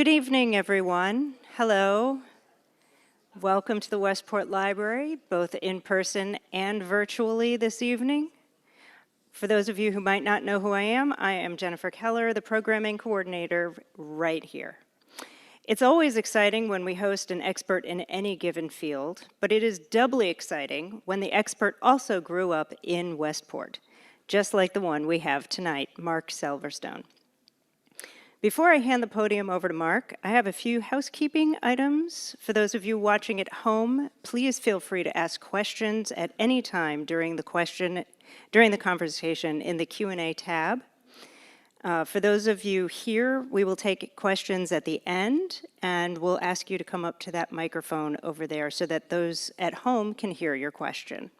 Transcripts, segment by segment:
Good evening, everyone. Hello. Welcome to the Westport Library, both in person and virtually this evening. For those of you who might not know who I am Jennifer Keller, the programming coordinator right here. It's always exciting when we host an expert in any given field, but it is doubly exciting when the expert also grew up in Westport, just like the one we have tonight, Marc Selverstone. Before I hand the podium over to Marc, I have a few housekeeping items. For those of you watching at home, please feel free to ask questions at any time during the conversation in the Q&A tab. For those of you here, we will take questions at the end, and we'll ask you to come up to that microphone over there so that those at home can hear your question.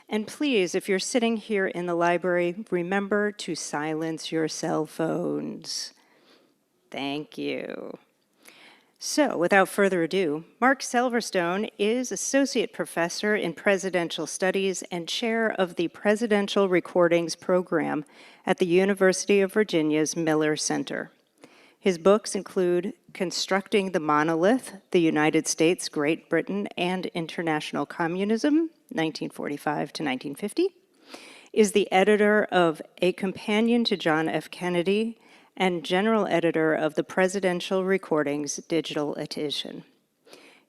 And please, if you're sitting here in the library, remember to silence your cell phones. Thank you. So, without further ado, Marc Selverstone is Associate Professor in Presidential Studies and Chair of the Presidential Recordings Program at the University of Virginia's Miller Center. His books include Constructing the Monolith, The United States, Great Britain, and International Communism, 1945 to 1950, is the editor of A Companion to John F. Kennedy, and general editor of the Presidential Recordings Digital Edition.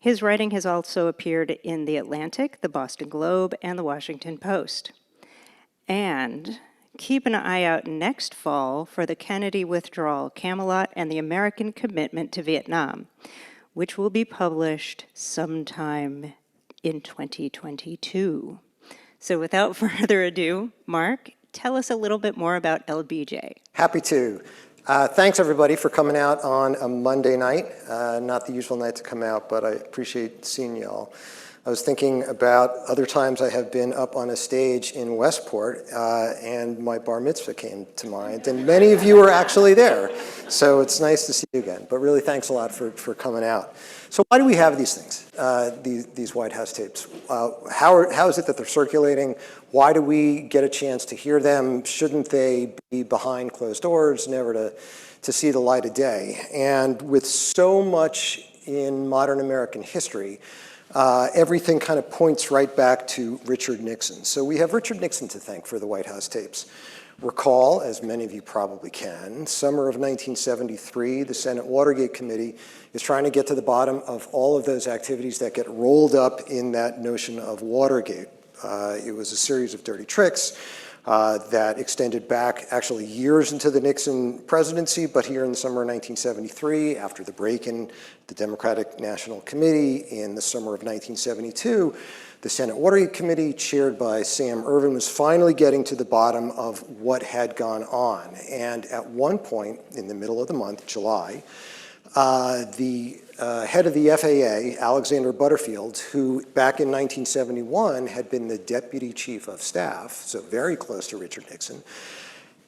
His writing has also appeared in The Atlantic, the Boston Globe, and the Washington Post. And keep an eye out next fall for the Kennedy Withdrawal, Camelot, and the American Commitment to Vietnam, which will be published sometime in 2022. So without further ado, Marc, tell us a little bit more about LBJ. Happy to. Thanks, everybody, for coming out on a Monday night. Not the usual night to come out, but I appreciate seeing y'all. I was thinking about other times I have been up on a stage in Westport, and my bar mitzvah came to mind, and many of you were actually there. So it's nice to see you again. But really, thanks a lot for coming out. So why do we have these things, these White House tapes? How is it that they're circulating? Why do we get a chance to hear them? Shouldn't they be behind closed doors, never to see the light of day? And with so much in modern American history, everything kind of points right back to Richard Nixon. So we have Richard Nixon to thank for the White House tapes. Recall, as many of you probably can, summer of 1973, the Senate Watergate Committee is trying to get to the bottom of all of those activities that get rolled up in that notion of Watergate. It was a series of dirty tricks that extended back actually years into the Nixon presidency, but here in the summer of 1973, after the break-in the Democratic National Committee in the summer of 1972, the Senate Watergate Committee, chaired by Sam Ervin, was finally getting to the bottom of what had gone on. And at one point, in the middle of the month, July, the head of the FAA, Alexander Butterfield, who back in 1971 had been the deputy chief of staff, so very close to Richard Nixon,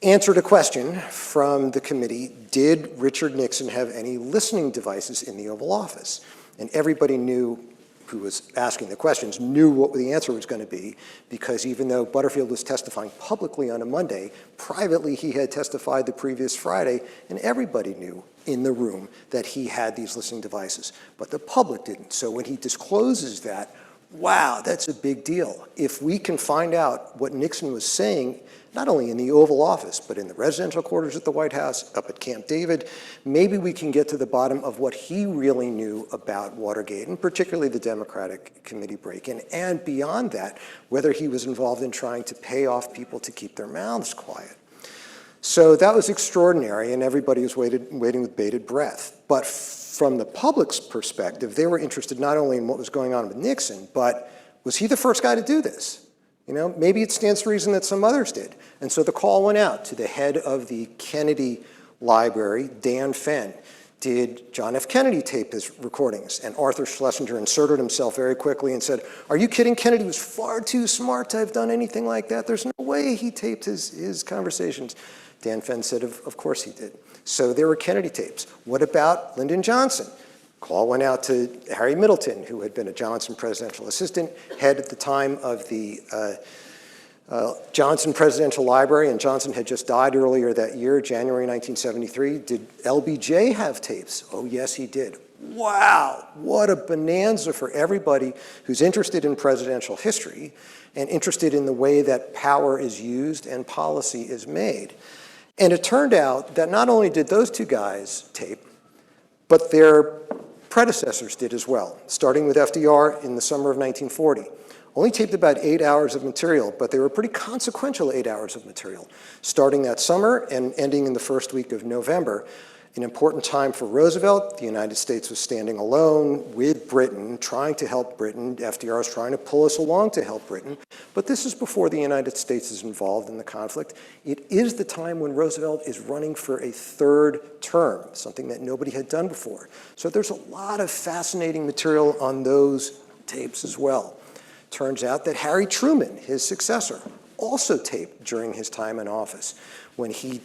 answered a question from the committee: did Richard Nixon have any listening devices in the Oval Office? And everybody who was asking the questions knew what the answer was going to be, because even though Butterfield was testifying publicly on a Monday, privately he had testified the previous Friday, and everybody knew in the room that he had these listening devices, but the public didn't. So when he discloses that, wow, that's a big deal. If we can find out what Nixon was saying, not only in the Oval Office, but in the residential quarters at the White House, up at Camp David, maybe we can get to the bottom of what he really knew about Watergate, and particularly the Democratic Committee break-in, and beyond that, whether he was involved in trying to pay off people to keep their mouths quiet. So that was extraordinary, and everybody was waiting with bated breath. But from the public's perspective, they were interested not only in what was going on with Nixon, but was he the first guy to do this? You know, maybe it stands to reason that some others did. And so the call went out to the head of the Kennedy Library, Dan Fenn. Did John F. Kennedy tape his recordings? And Arthur Schlesinger inserted himself very quickly and said, are you kidding? Kennedy was far too smart to have done anything like that. There's no way he taped his conversations. Dan Fenn said, of course he did. So there were Kennedy tapes. What about Lyndon Johnson? Call went out to Harry Middleton, who had been a Johnson presidential assistant, head at the time of the Johnson Presidential Library, and Johnson had just died earlier that year, January 1973. Did LBJ have tapes? Oh, yes, he did. Wow, what a bonanza for everybody who's interested in presidential history and interested in the way that power is used and policy is made. And it turned out that not only did those two guys tape, but their predecessors did as well, starting with FDR in the summer of 1940. Only taped about 8 hours of material, but they were pretty consequential 8 hours of material, starting that summer and ending in the first week of November. An important time for Roosevelt. The United States was standing alone with Britain, trying to help Britain. FDR was trying to pull us along to help Britain. But this is before the United States is involved in the conflict. It is the time when Roosevelt is running for a third term, something that nobody had done before. So there's a lot of fascinating material on those tapes as well. Turns out that Harry Truman, his successor, also taped during his time in office. When he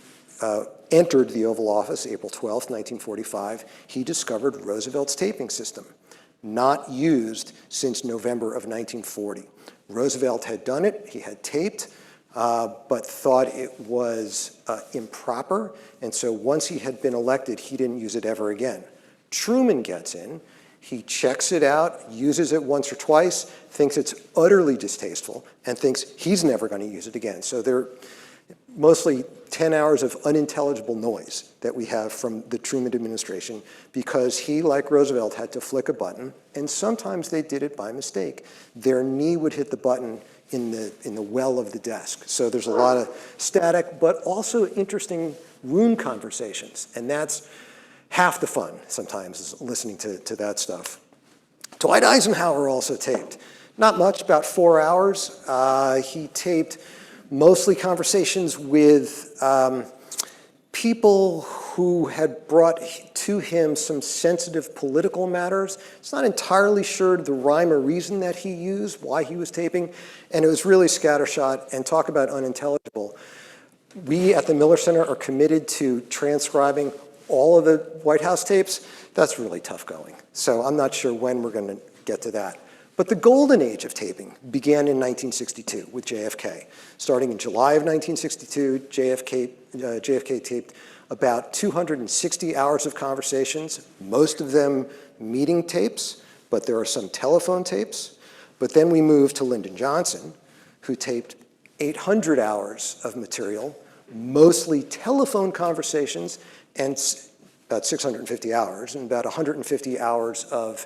entered the Oval Office, April 12th, 1945, he discovered Roosevelt's taping system, not used since November of 1940. Roosevelt had done it, he had taped, but thought it was improper, and so once he had been elected, he didn't use it ever again. Truman gets in, he checks it out, uses it once or twice, thinks it's utterly distasteful, and thinks he's never going to use it again. So they're mostly 10 hours of unintelligible noise that we have from the Truman administration because he, like Roosevelt, had to flick a button, and sometimes they did it by mistake. Their knee would hit the button in the well of the desk. So there's a lot of static, but also interesting room conversations, and that's half the fun sometimes is listening to that stuff. Dwight Eisenhower also taped. Not much, about 4 hours. He taped mostly conversations with people who had brought to him some sensitive political matters. It's not entirely sure the rhyme or reason that he used, why he was taping, and it was really scattershot, and talk about unintelligible. We at the Miller Center are committed to transcribing all of the White House tapes. That's really tough going. So I'm not sure when we're going to get to that. But the golden age of taping began in 1962 with JFK. Starting in July of 1962, JFK taped about 260 hours of conversations, most of them meeting tapes, but there are some telephone tapes. But then we moved to Lyndon Johnson, who taped 800 hours of material, mostly telephone conversations, and about 650 hours, and about 150 hours of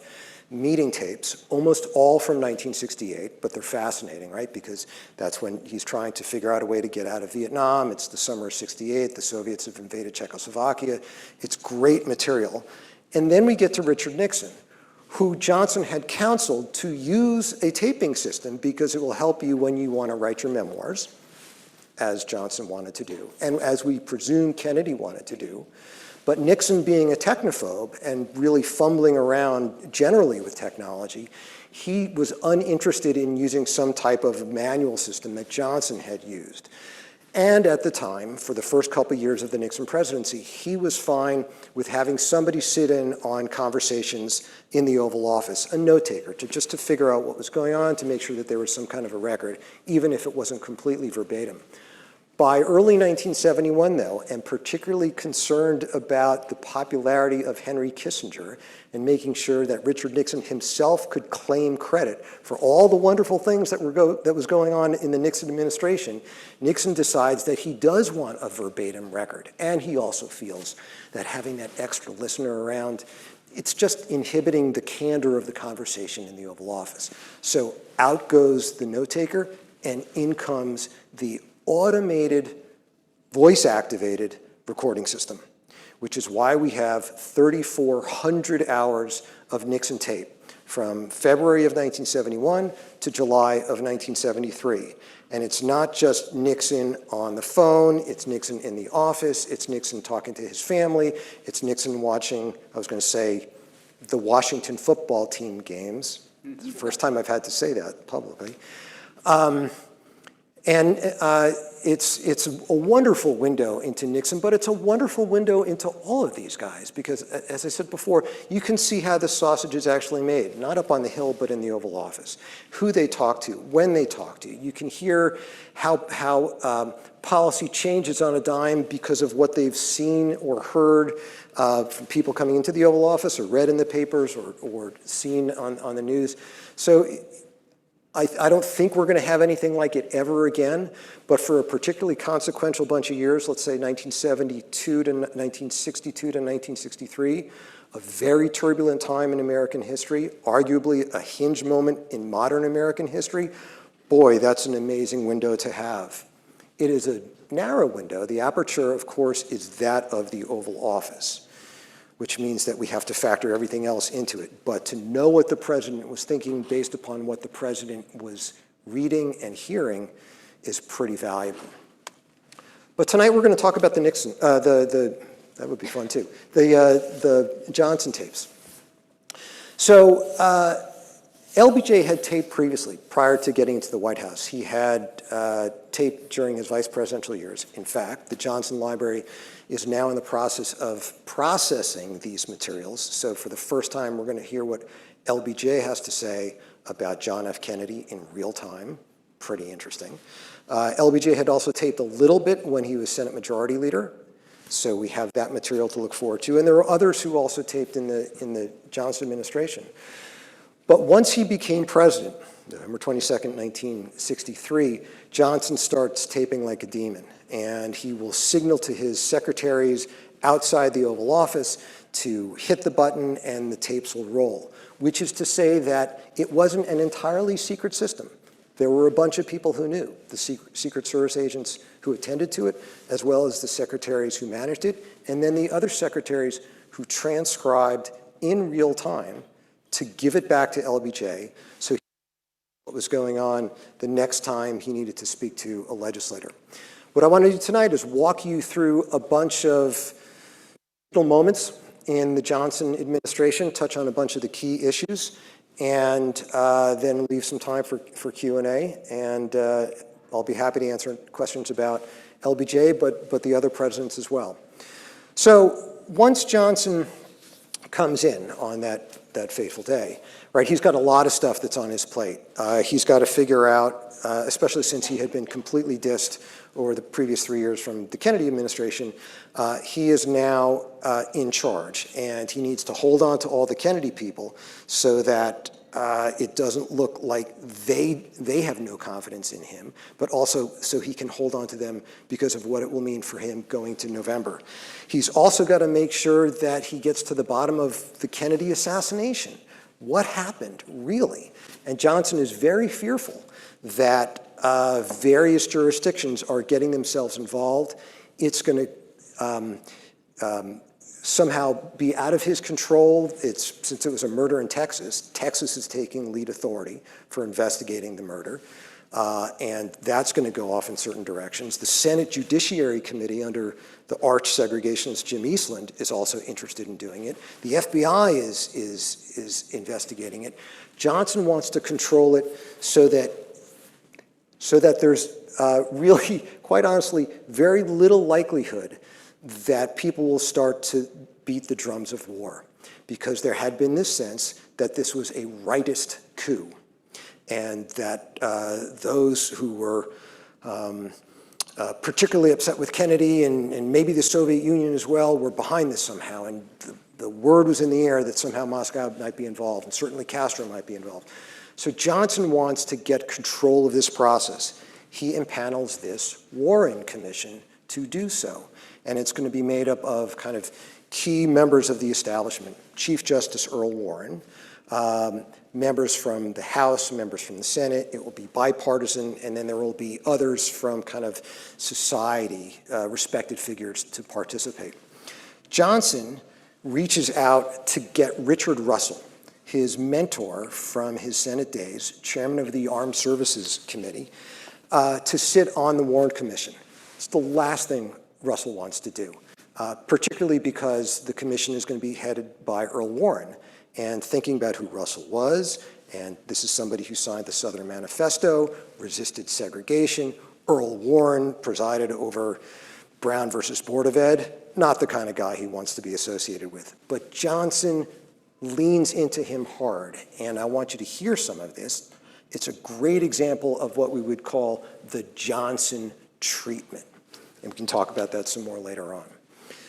meeting tapes, almost all from 1968, but they're fascinating, right? Because that's when he's trying to figure out a way to get out of Vietnam. It's the summer of '68. The Soviets have invaded Czechoslovakia. It's great material. And then we get to Richard Nixon, who Johnson had counseled to use a taping system because it will help you when you want to write your memoirs, as Johnson wanted to do, and as we presume Kennedy wanted to do. But Nixon, being a technophobe and really fumbling around generally with technology, he was uninterested in using some type of manual system that Johnson had used. And at the time, for the first couple years of the Nixon presidency, he was fine with having somebody sit in on conversations in the Oval Office, a note taker, just to figure out what was going on, to make sure that there was some kind of a record, even if it wasn't completely verbatim. By early 1971, though, and particularly concerned about the popularity of Henry Kissinger and making sure that Richard Nixon himself could claim credit for all the wonderful things that was going on in the Nixon administration, Nixon decides that he does want a verbatim record. And he also feels that having that extra listener around, it's just inhibiting the candor of the conversation in the Oval Office. So out goes the note taker, and in comes the automated, voice-activated recording system, which is why we have 3,400 hours of Nixon tape from February of 1971 to July of 1973. And it's not just Nixon on the phone, it's Nixon in the office, it's Nixon talking to his family, it's Nixon watching, I was going to say, the Washington football team games. It's the first time I've had to say that publicly. And it's a wonderful window into Nixon, but it's a wonderful window into all of these guys because, as I said before, you can see how the sausage is actually made, not up on the Hill, but in the Oval Office. Who they talk to, when they talk to. You can hear how policy changes on a dime because of what they've seen or heard from people coming into the Oval Office or read in the papers or seen on the news. So I don't think we're going to have anything like it ever again, but for a particularly consequential bunch of years, let's say 1972 to 1962 to 1963, a very turbulent time in American history, arguably a hinge moment in modern American history, boy, that's an amazing window to have. It is a narrow window. The aperture, of course, is that of the Oval Office, which means that we have to factor everything else into it. But to know what the president was thinking based upon what the president was reading and hearing is pretty valuable. But tonight we're going to talk about the Nixon, that would be fun too, the Johnson tapes. So LBJ had taped previously, prior to getting into the White House. He had taped during his vice presidential years. In fact, the Johnson Library is now in the process of processing these materials. So for the first time, we're going to hear what LBJ has to say about John F. Kennedy in real time. Pretty interesting. LBJ had also taped a little bit when he was Senate Majority Leader. So we have that material to look forward to. And there were others who also taped in the Johnson administration. But once he became president, November 22nd, 1963, Johnson starts taping like a demon. And he will signal to his secretaries outside the Oval Office to hit the button and the tapes will roll, which is to say that it wasn't an entirely secret system. There were a bunch of people who knew, the Secret Service agents who attended to it, as well as the secretaries who managed it, and then the other secretaries who transcribed in real time to give it back to LBJ so he knew what was going on the next time he needed to speak to a legislator. What I want to do tonight is walk you through a bunch of moments in the Johnson administration, touch on a bunch of the key issues, and then leave some time for Q&A. And I'll be happy to answer questions about LBJ, but the other presidents as well. So once Johnson comes in on that fateful day, right, he's got a lot of stuff that's on his plate. He's got to figure out, especially since he had been completely dissed over the previous 3 years from the Kennedy administration, he is now in charge, and he needs to hold on to all the Kennedy people so that it doesn't look like they have no confidence in him, but also so he can hold on to them because of what it will mean for him going to November. He's also got to make sure that he gets to the bottom of the Kennedy assassination. What happened, really? And Johnson is very fearful that various jurisdictions are getting themselves involved. It's going to somehow be out of his control. Since it was a murder in Texas, Texas is taking lead authority for investigating the murder. And that's going to go off in certain directions. The Senate Judiciary Committee under the arch segregationist Jim Eastland is also interested in doing it. The FBI is investigating it. Johnson wants to control it so that there's really, quite honestly, very little likelihood that people will start to beat the drums of war, because there had been this sense that this was a rightist coup, and that those who were particularly upset with Kennedy and maybe the Soviet Union as well were behind this somehow, and the word was in the air that somehow Moscow might be involved, and certainly Castro might be involved. So Johnson wants to get control of this process. He impanels this Warren Commission to do so. And it's going to be made up of kind of key members of the establishment: Chief Justice Earl Warren, members from the House, members from the Senate. It will be bipartisan, and then there will be others from kind of society, respected figures to participate. Johnson reaches out to get Richard Russell, his mentor from his Senate days, chairman of the Armed Services Committee, to sit on the Warren Commission. It's the last thing Russell wants to do, particularly because the commission is going to be headed by Earl Warren. And thinking about who Russell was, and this is somebody who signed the Southern Manifesto, resisted segregation, Earl Warren presided over Brown versus Board of Ed, not the kind of guy he wants to be associated with. But Johnson leans into him hard, and I want you to hear some of this. It's a great example of what we would call the Johnson treatment. And we can talk about that some more later on.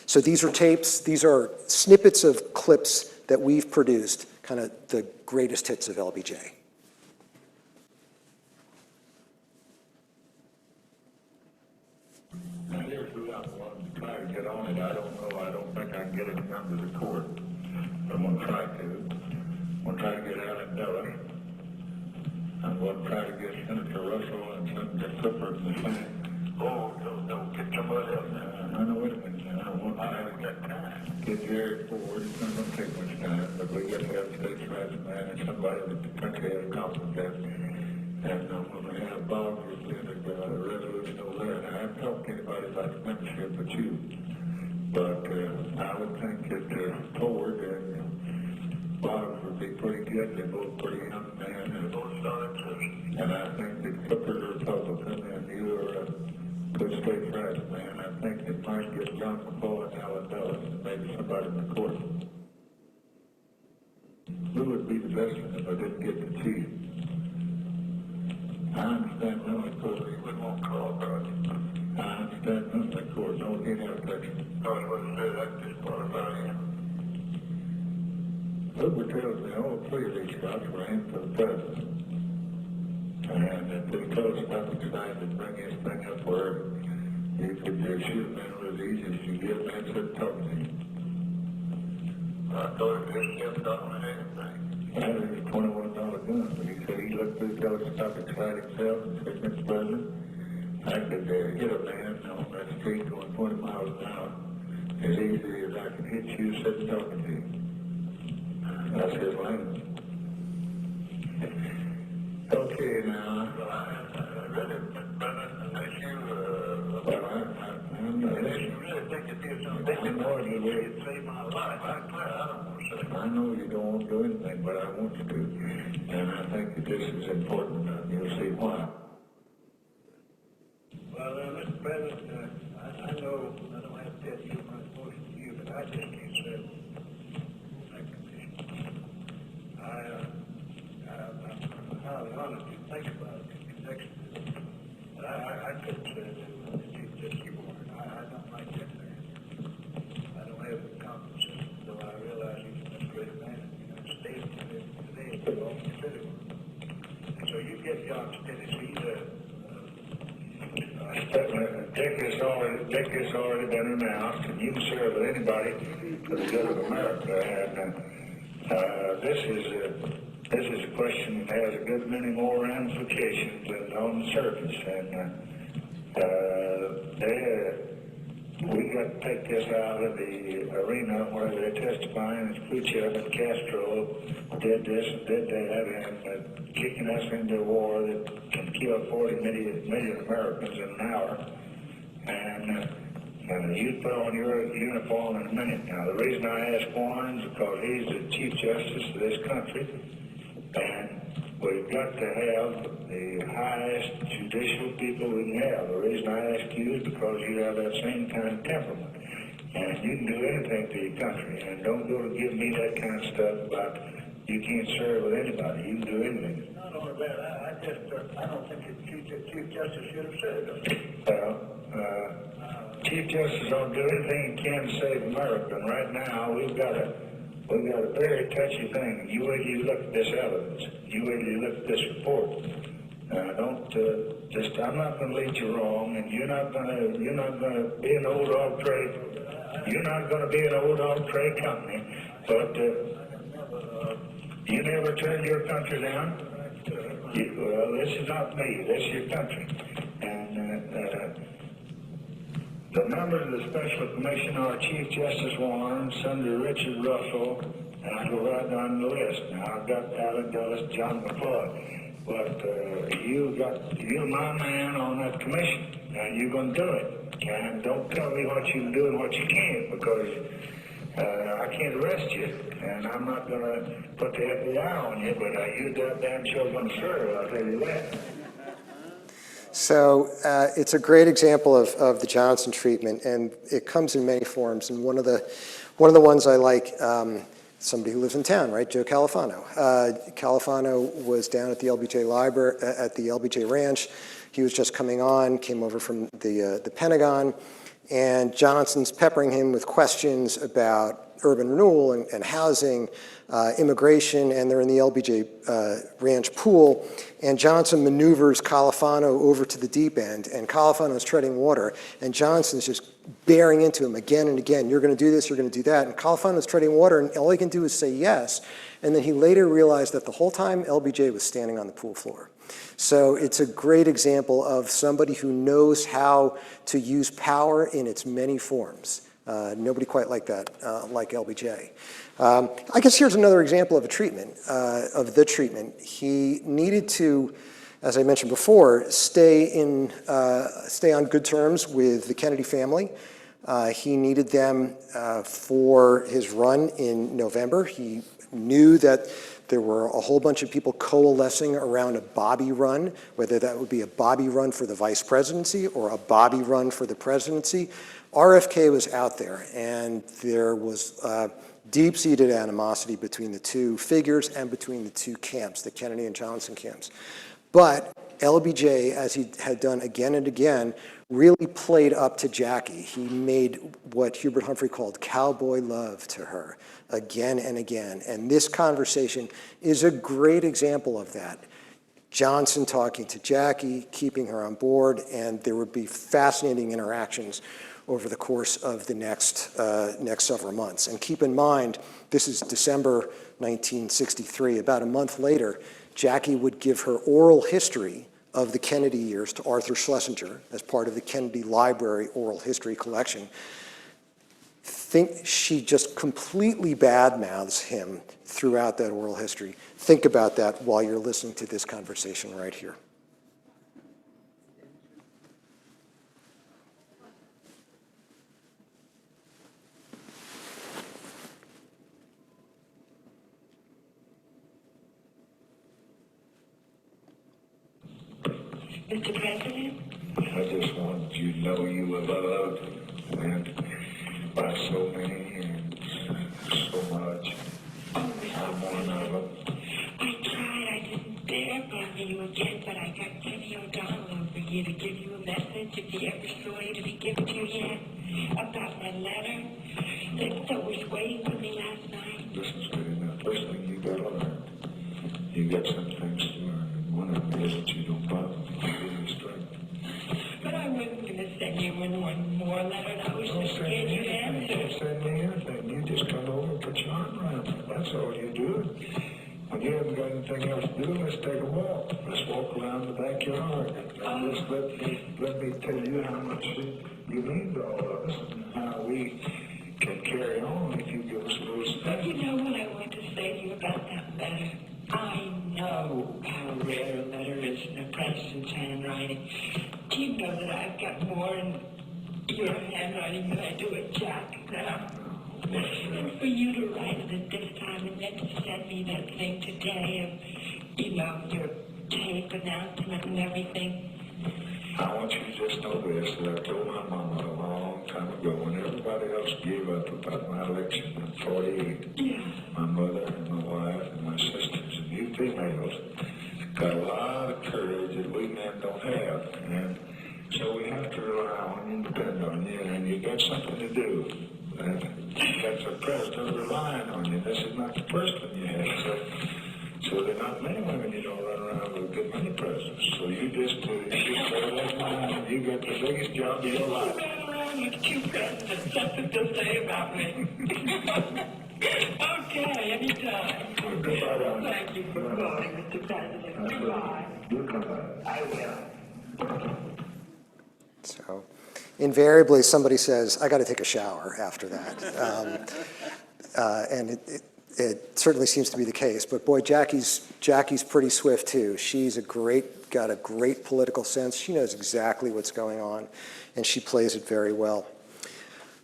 So these are tapes, these are snippets of clips that we've produced, kind of the greatest hits of LBJ. Here's who I'm going to try to get on it. I don't know. I don't think I can get it to come to the court. I'm going to try to. I'm going to try to get Alan Dulles. I'm going to try to get Senator Russell and Senator Clifford in the Senate. Oh, no, get somebody else. I know, wait a minute. I haven't got time. Get Jerry Ford. It's not going to take much time, but we got to have states' rights man and somebody that the country has confidence in. And I'm going to have Bob presented a resolution over there. And I haven't talked to anybody about the membership but you. But I would think that Ford and Bob would be pretty good. They're both pretty young men and both solid. And I think that Clifford are Republican and you are a good state rights man. I think it might get John McCall and Alan Dulles and maybe somebody in the court. Who would be the best one if I didn't get the chief? I understand Lily Court, you wouldn't want to call about it. I understand Lily Court, no any objection. I was going to say that disqualified him. Hoover tells me all three of these shots were aimed for the president. And if they told Stock decided to bring his thing up where you could shoot a man as easy as you get a man to talk to him. I thought it just kept talking anything. Well, it was a $21 gun, but he said he looked through the Stock inside himself and said, Mr. President, I could hit a man on that street going 20 miles an hour as easily as I could hit you sitting talking to you. That's his language. Okay, now, I really, unless you, unless you really think it is something more than you would save my life, I don't want to say. I know you don't want to do anything, but I want you to. And I think that this is important, and you'll see why. Well, Mr. President, I know I don't have to tell you my motion to you, but I just can't say I'm highly honored to think about it next. But I couldn't say that it's just you wanted. I don't like that there. I don't have the confidence in him, though I realize he's a great man in the United States today for all the citizens. So you get John Stennis, Dick has already been announced, and you can serve with anybody for the good of America. And this is a question that has a good many more ramifications than on the surface. And we got to take this out of the arena where they're testifying that Khrushchev and Castro did this and did that, and kicking us into a war that can kill 40 million Americans in an hour. And you put on your uniform in a minute. Now, the reason I ask Warren is because he's the Chief Justice of this country. And we've got to have the highest judicial people we can have. The reason I ask you is because you have that same kind of temperament. And you can do anything to your country. And don't go to give me that kind of stuff about you can't serve with anybody. You can do anything. Not only that, I don't think the Chief Justice should have said it. Well, Chief Justice don't do anything he can to save America. And right now, we've got a very touchy thing. You wait till you look at this evidence. You wait till you look at this report. I'm not going to lead you wrong, and you're not going to be an old dog trade. You're not going to be an old dog trade company, but you never turned your country down. Well, this is not me. This is your country. And the members of the Special Commission are Chief Justice Warren, Senator Richard Russell, and I go right down the list. Now, I've got Alan Dulles, John McCloy. But you're my man on that commission. Now, you're going to do it. And don't tell me what you can do and what you can't, because I can't arrest you. And I'm not going to put the FBI on you, but you're damn sure going to serve, I'll tell you that. So it's a great example of the Johnson treatment, and it comes in many forms. And one of the ones I like, somebody who lives in town, right? Joe Califano. Califano was down at the LBJ library, at the LBJ ranch. He was just coming on, came over from the Pentagon, and Johnson's peppering him with questions about urban renewal and housing, immigration, and they're in the LBJ ranch pool. And Johnson maneuvers Califano over to the deep end, and Califano's treading water, and Johnson's just bearing into him again and again. You're going to do this, you're going to do that. And Califano's treading water, and all he can do is say yes. And then he later realized that the whole time LBJ was standing on the pool floor. So it's a great example of somebody who knows how to use power in its many forms. Nobody quite like that, like LBJ. I guess here's another example of a treatment, of the treatment. He needed to, as I mentioned before, stay on good terms with the Kennedy family. He needed them for his run in November. He knew that there were a whole bunch of people coalescing around a Bobby run, whether that would be a Bobby run for the vice presidency or a Bobby run for the presidency. RFK was out there, and there was deep-seated animosity between the two figures and between the two camps, the Kennedy and Johnson camps. But LBJ, as he had done again and again, really played up to Jackie. He made what Hubert Humphrey called cowboy love to her again and again. And this conversation is a great example of that. Johnson talking to Jackie, keeping her on board, and there would be fascinating interactions over the course of the next several months. And keep in mind, this is December 1963. About a month later, Jackie would give her oral history of the Kennedy years to Arthur Schlesinger as part of the Kennedy Library oral history collection. She just completely badmouths him throughout that oral history. Think about that while you're listening to this conversation right here. Mr. President? I just wanted you to know you were loved and by so many and so much. I'm one of them. I tried. I didn't dare bother you again, but I got Kenny O'Donnell over here to give you a message, if he ever saw you. Did he give it to you yet? About my letter that was waiting for me last night. Listen, sweetie, now, first thing you gotta learn, you got some things to learn, and one of them is that you don't bother me, you give me strength. But I wasn't going to send you one more letter, and I was Don't just send scared me you'd anything, answer. don't send me anything, you just come over and put your arm around me, that's all you do. When you haven't got anything else to do, let's take a walk. Let's walk around the backyard. And just let me tell you how much you mean to all of us and how we can carry on if you give us a little But space. you know what I want to say to you about that letter? I know how rare a letter is in a president's handwriting. Do you know that I've got more in your handwriting than I do at Jack now? And for you to write it at this time and then to send me that thing today of, your tape announcement and everything. I want you to just know this, that I told my mama a long time ago when everybody else gave up about my election in 48. Yeah. My mother and my wife and my sisters and you females got a lot of courage that we men don't have. And so we have to rely on you and depend on you, and you got something to do. And that's the president relying on you. This is not the first one you had. So there are not many women you don't run around with a good many presidents. So you just bear that in mind. You got the biggest job of your life. I ran around with two presidents, something to say about me. Okay, anytime. Goodbye, Thank you for calling, Mr. President. Goodbye. You come back. I will. So invariably somebody says, I got to take a shower after that. And it certainly seems to be the case. But boy, Jackie's pretty swift too. She's got a great political sense. She knows exactly what's going on, and she plays it very well.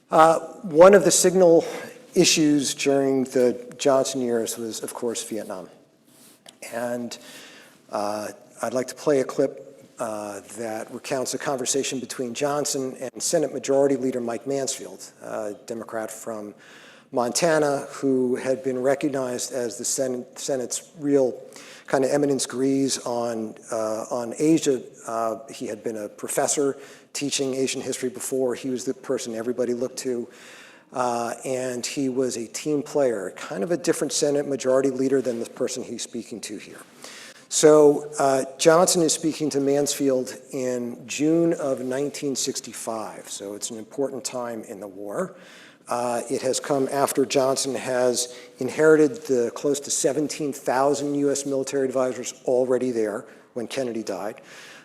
One of the signal issues during the Johnson years was, of course, Vietnam. And I'd like to play a clip that recounts a conversation between Johnson and Senate Majority Leader Mike Mansfield, a Democrat from Montana, who had been recognized as the Senate's real kind of eminence grise on Asia. He had been a professor teaching Asian history before. He was the person everybody looked to. And he was a team player, kind of a different Senate Majority Leader than the person he's speaking to here. So Johnson is speaking to Mansfield in June of 1965, so it's an important time in the war. It has come after Johnson has inherited the close to 17,000 U.S. military advisors already there when Kennedy died.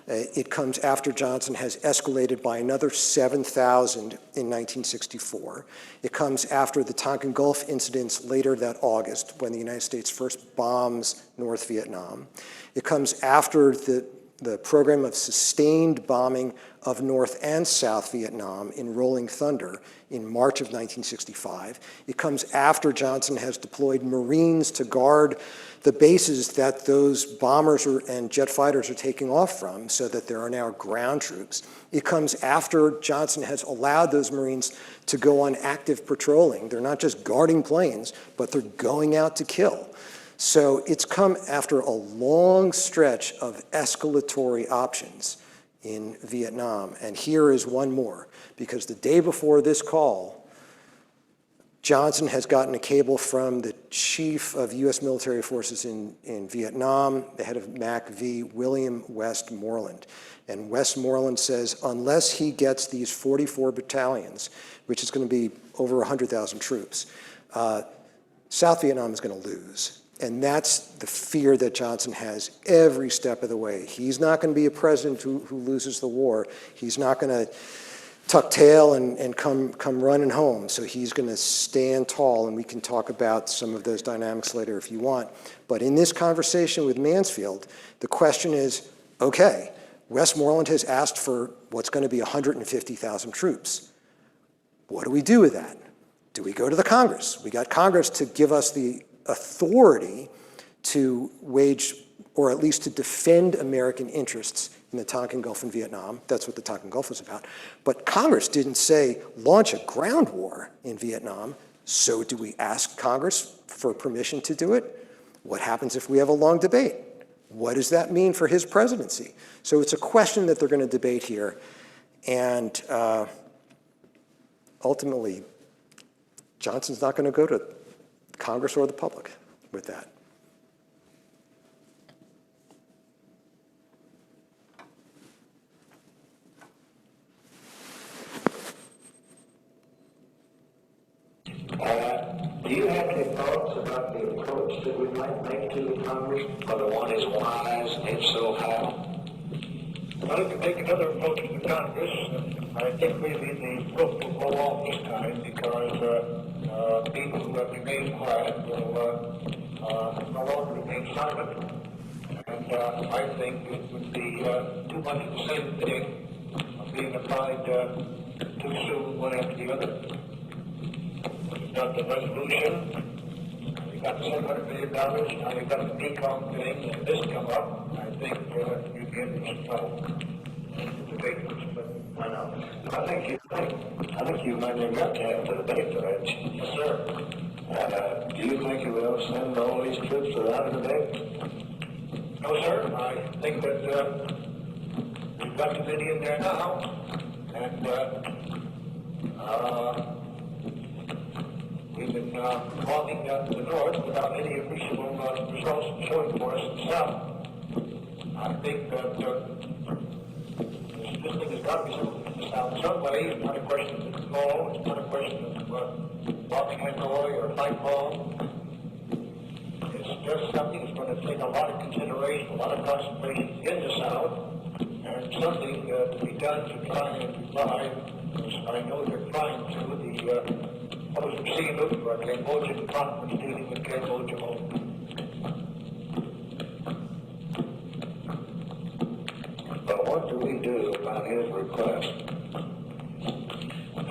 It comes after Johnson has escalated by another 7,000 in 1964. It comes after the Tonkin Gulf incidents later that August when the United States first bombs North Vietnam. It comes after the program of sustained bombing of North and South Vietnam in Rolling Thunder in March of 1965. It comes after Johnson has deployed Marines to guard the bases that those bombers and jet fighters are taking off from, so that there are now ground troops. It comes after Johnson has allowed those Marines to go on active patrolling. They're not just guarding planes, but they're going out to kill. So it's come after a long stretch of escalatory options in Vietnam. And here is one more, because the day before this call, Johnson has gotten a cable from the chief of U.S. military forces in Vietnam, the head of MACV, William Westmoreland. And Westmoreland says, unless he gets these 44 battalions, which is going to be over 100,000 troops, South Vietnam is going to lose. And that's the fear that Johnson has every step of the way. He's not going to be a president who loses the war. He's not going to tuck tail and come running home. So he's going to stand tall, and we can talk about some of those dynamics later if you want. But in this conversation with Mansfield, the question is, okay, Westmoreland has asked for what's going to be 150,000 troops. What do we do with that? Do we go to the Congress? We got Congress to give us the authority to wage, or at least to defend American interests in the Tonkin Gulf and Vietnam. That's what the Tonkin Gulf was about. But Congress didn't say, launch a ground war in Vietnam. So do we ask Congress for permission to do it? What happens if we have a long debate? What does that mean for his presidency? So it's a question that they're going to debate here. And ultimately, Johnson's not going to go to Congress or the public with that. Do you have any thoughts about the approach that we might make to the Congress? Whether one is wise, and if so, how? Well, if we take another approach to the Congress, I think maybe the rope will go off this time, because people who have remained quiet will no longer remain silent. And I think it would be too much of the same thing being applied too soon, one after the other. We've got the resolution, we've got $700 million, now we've got the decom thing, and this come up. I think you'd be in some trouble. I know. I think you might have got to have the debate, right? Yes, sir. Do you think you will send all these troops without a debate? No, sir. I think that we've got too many in there now, and we've been bombing the north without any appreciable results showing for us in the south. I think that this thing has got to be something in the south some way. It's not a question of law. It's not a question of bombing Hanoi or fight bomb. It's just something that's going to take a lot of consideration, a lot of concentration in the south, and something to be done to try and revive, as I know they're trying to, I was seeing it for a Cambodian conference dealing with Cambodia. But what do we do about his request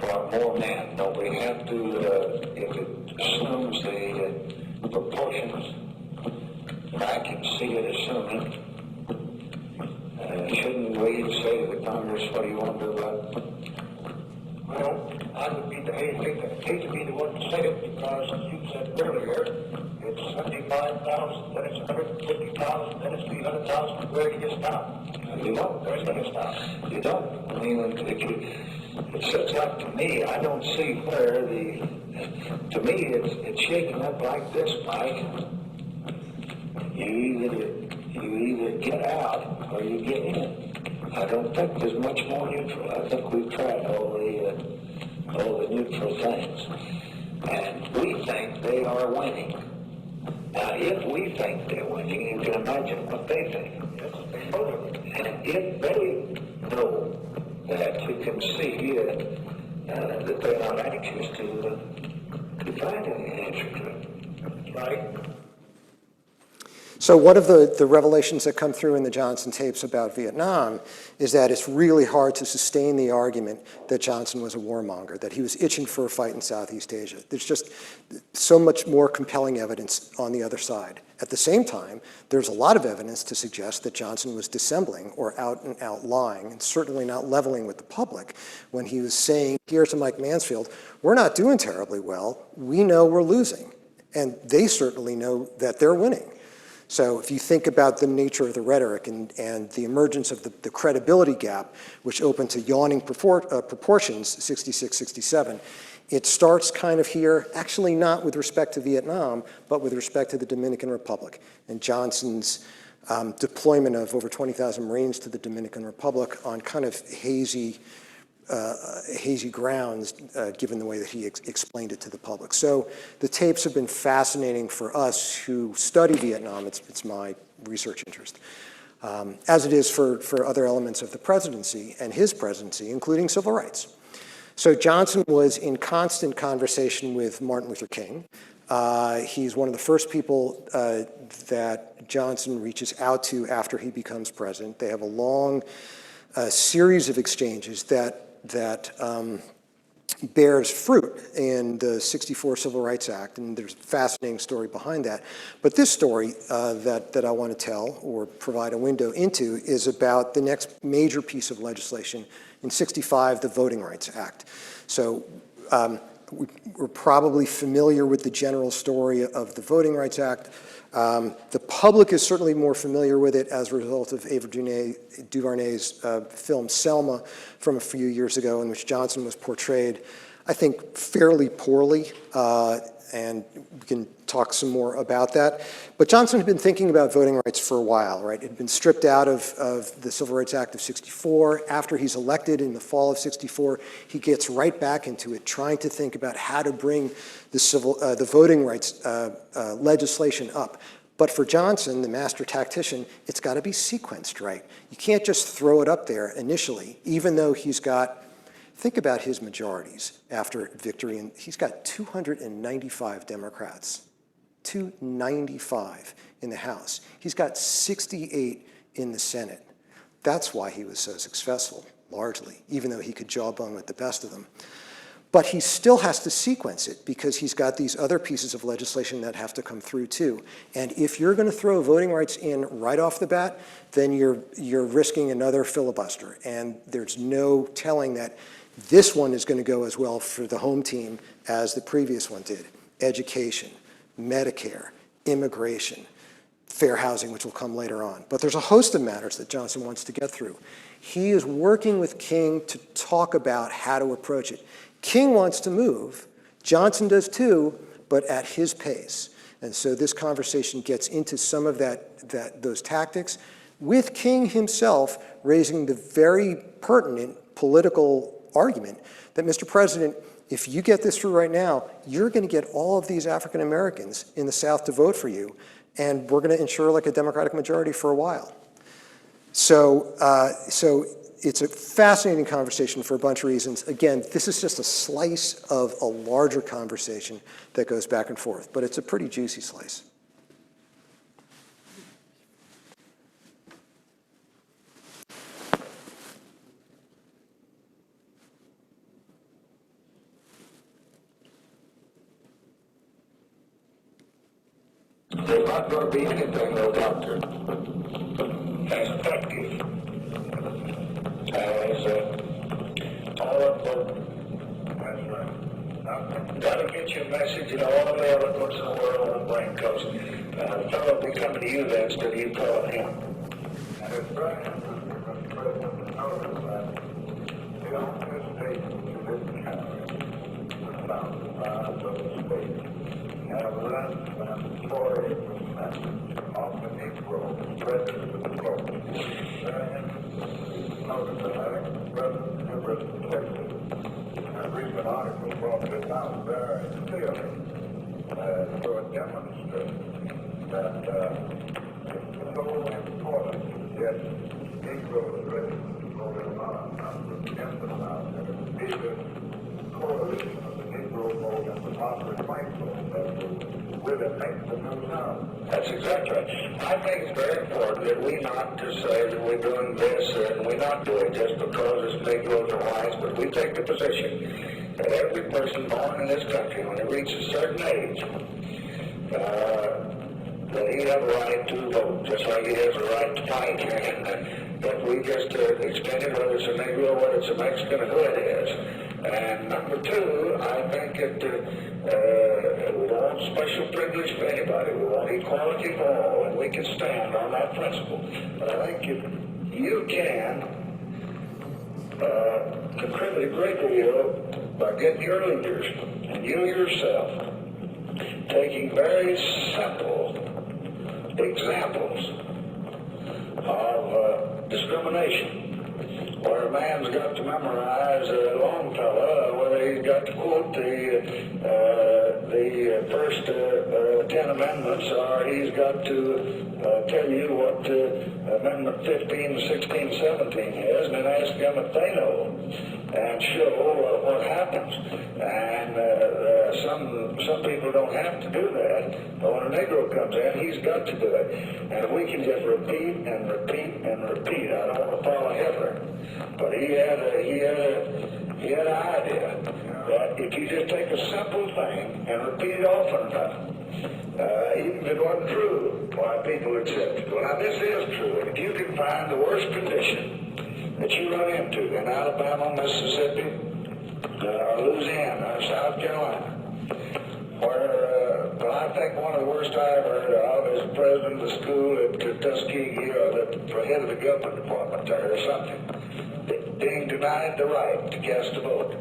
for more men? Don't we have to, if it assumes the proportions that I can see it assuming, shouldn't hate to be the one to say it because, as you said earlier, it's 75,000, then it's 150,000, then it's 300,000. Where do you stop? You don't. Where's going to stop? You don't. I mean, it's just like, to me, I don't see where to me, it's shaking up like this, Mike. You either get out or you get in. I don't think there's much more neutral. I think we've tried all the neutral things. And we think they are winning. Now, if we think they're winning, you can imagine what they think. And if they know that you can see that they're not anxious to find any answer to it, right? So one of the revelations that come through in the Johnson tapes about Vietnam is that it's really hard to sustain the argument that Johnson was a warmonger, that he was itching for a fight in Southeast Asia. There's just so much more compelling evidence on the other side. At the same time, there's a lot of evidence to suggest that Johnson was dissembling or out and out lying, and certainly not leveling with the public when he was saying here to Mike Mansfield, we're not doing terribly well, we know we're losing, and they certainly know that they're winning. So if you think about the nature of the rhetoric and the emergence of the credibility gap, which opened to yawning proportions, 66, 67, it starts kind of here, actually not with respect to Vietnam, but with respect to the Dominican Republic and Johnson's deployment of over 20,000 Marines to the Dominican Republic on kind of hazy grounds, given the way that he explained it to the public. So the tapes have been fascinating for us who study Vietnam. It's my research interest, as it is for other elements of the presidency and his presidency, including civil rights. So Johnson was in constant conversation with Martin Luther King. He's one of the first people that Johnson reaches out to after he becomes president. They have a long series of exchanges that bears fruit in the '64 Civil Rights Act, and there's a fascinating story behind that. But this story that I want to tell or provide a window into is about the next major piece of legislation in '65, the Voting Rights Act. So we're probably familiar with the general story of the Voting Rights Act. The public is certainly more familiar with it as a result of Ava DuVernay's film Selma from a few years ago, in which Johnson was portrayed, I think, fairly poorly, and we can talk some more about that. But Johnson had been thinking about voting rights for a while, right? It had been stripped out of the Civil Rights Act of '64. After he's elected in the fall of '64, he gets right back into it, trying to think about how to bring the voting rights legislation up. But for Johnson, the master tactician, it's got to be sequenced right. You can't just throw it up there initially, even though he's got, think about his majorities after victory, and he's got 295 Democrats, 295 in the House. He's got 68 in the Senate. That's why he was so successful, largely, even though he could jawbone with the best of them. But he still has to sequence it because he's got these other pieces of legislation that have to come through too. And if you're going to throw voting rights in right off the bat, then you're risking another filibuster. And there's no telling that this one is going to go as well for the home team as the previous one did. Education, Medicare, immigration, fair housing, which will come later on. But there's a host of matters that Johnson wants to get through. He is working with King to talk about how to approach it. King wants to move, Johnson does too, but at his pace. And so this conversation gets into some of those tactics, with King himself raising the very pertinent political argument that, Mr. President, if you get this through right now, you're going to get all of these African Americans in the South to vote for you, and we're going to ensure like a Democratic majority for a while. So it's a fascinating conversation for a bunch of reasons. Again, this is just a slice of a larger conversation that goes back and forth, but it's a pretty juicy slice. There's not going to be anything, no doctor, as effective as powerful. That's right. That'll get you a message in all the eloquence in the world won't bring, because the fellow will be coming to you then instead of you calling him. And it's very interesting, Mr. President, to notice that the only state in this country, the South of the state, have less than 40% of the Negro registered to vote. Very interesting. Notice that I think the President has written places. A recent article brought this out very clearly to demonstrate that it's so important to get Negroes ready to vote in the South, that it would be this coalition of the Negro vote and the moderate white vote that will really make the new South. That's exactly right. I think it's very important that we not to say that we're doing this and we're not doing it just because it's Negroes or whites, but we take the position that every person born in this country, when he reaches a certain age, that he has a right to vote, just like he has a right to fight. And that we just extend it, whether it's a Negro, whether it's a Mexican, or who it is. And number two, I think that we don't want special privilege for anybody. We want equality for all, and we can stand on that principle. But I think if you can contribute a great deal by getting your leaders and you yourself taking very simple examples of discrimination, where a man's got to memorize a Longfellow, whether he's got to quote the first 10 amendments, or he's got to tell you what Amendment 15, 16, 17 is, and then ask them if they know, and show what happens. And some people don't have to do that, but when a Negro comes in, he's got to do it. And we can just repeat and repeat and repeat. I don't want to follow Hitler, but he had an idea that if you just take a simple thing and repeat it often enough, even if it wasn't true, why people accept it. Well, now this is true, and if you can find the worst condition that you run into in Alabama, Mississippi, or Louisiana, or South Carolina, where, but I think one of the worst I ever heard of is the president of the school at Tuskegee, or the head of the government department there, or something, being denied the right to cast a vote.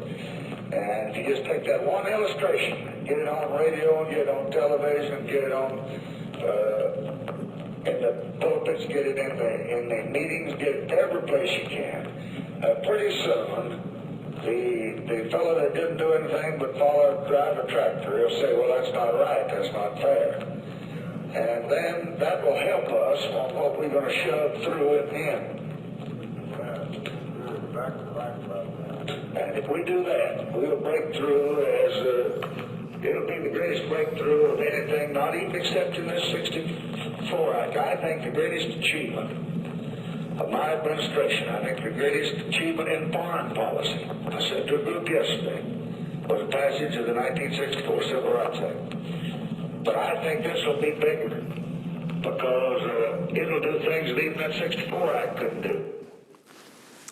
And if you just take that one illustration, get it on radio, get it on television, get it on in the pulpits, get it in the meetings, get it every place you can. Pretty soon, the fellow that didn't do anything but drive a tractor, he'll say, well, that's not right, that's not fair. And then that will help us on what we're going to shove through at the end. And if we do that, we'll break through it'll be the greatest breakthrough of anything, not even excepting this 64 Act. I think the greatest achievement of my administration, I think the greatest achievement in foreign policy, I said to a group yesterday, was the passage of the 1964 Civil Rights Act. But I think this will be bigger, because it'll do things that even that 64 Act couldn't do.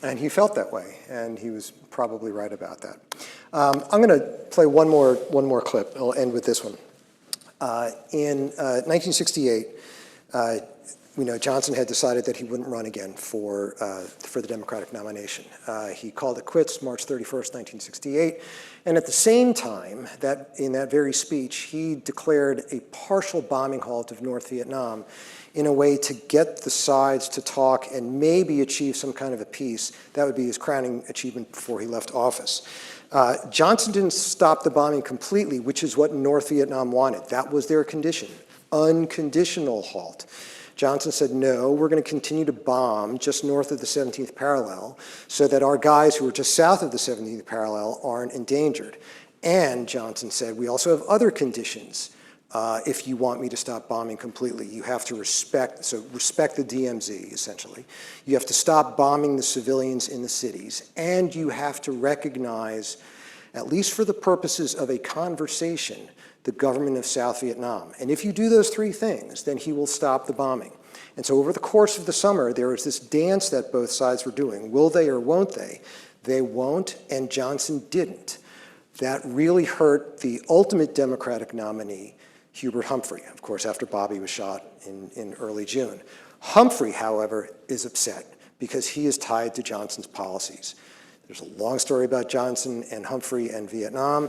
And he felt that way, and he was probably right about that. I'm going to play one more clip. I'll end with this one. In 1968, we know Johnson had decided that he wouldn't run again for the Democratic nomination. He called it quits March 31st, 1968. And at the same time, in that very speech, he declared a partial bombing halt of North Vietnam in a way to get the sides to talk and maybe achieve some kind of a peace. That would be his crowning achievement before he left office. Johnson didn't stop the bombing completely, which is what North Vietnam wanted. That was their condition, unconditional halt. Johnson said, no, we're going to continue to bomb just north of the 17th parallel so that our guys who are just south of the 17th parallel aren't endangered. And Johnson said, we also have other conditions. If you want me to stop bombing completely, you have to respect the DMZ, essentially. You have to stop bombing the civilians in the cities, and you have to recognize, at least for the purposes of a conversation, the government of South Vietnam. And if you do those three things, then he will stop the bombing. And so over the course of the summer, there was this dance that both sides were doing. Will they or won't they? They won't, and Johnson didn't. That really hurt the ultimate Democratic nominee, Hubert Humphrey, of course, after Bobby was shot in early June. Humphrey, however, is upset because he is tied to Johnson's policies. There's a long story about Johnson and Humphrey and Vietnam.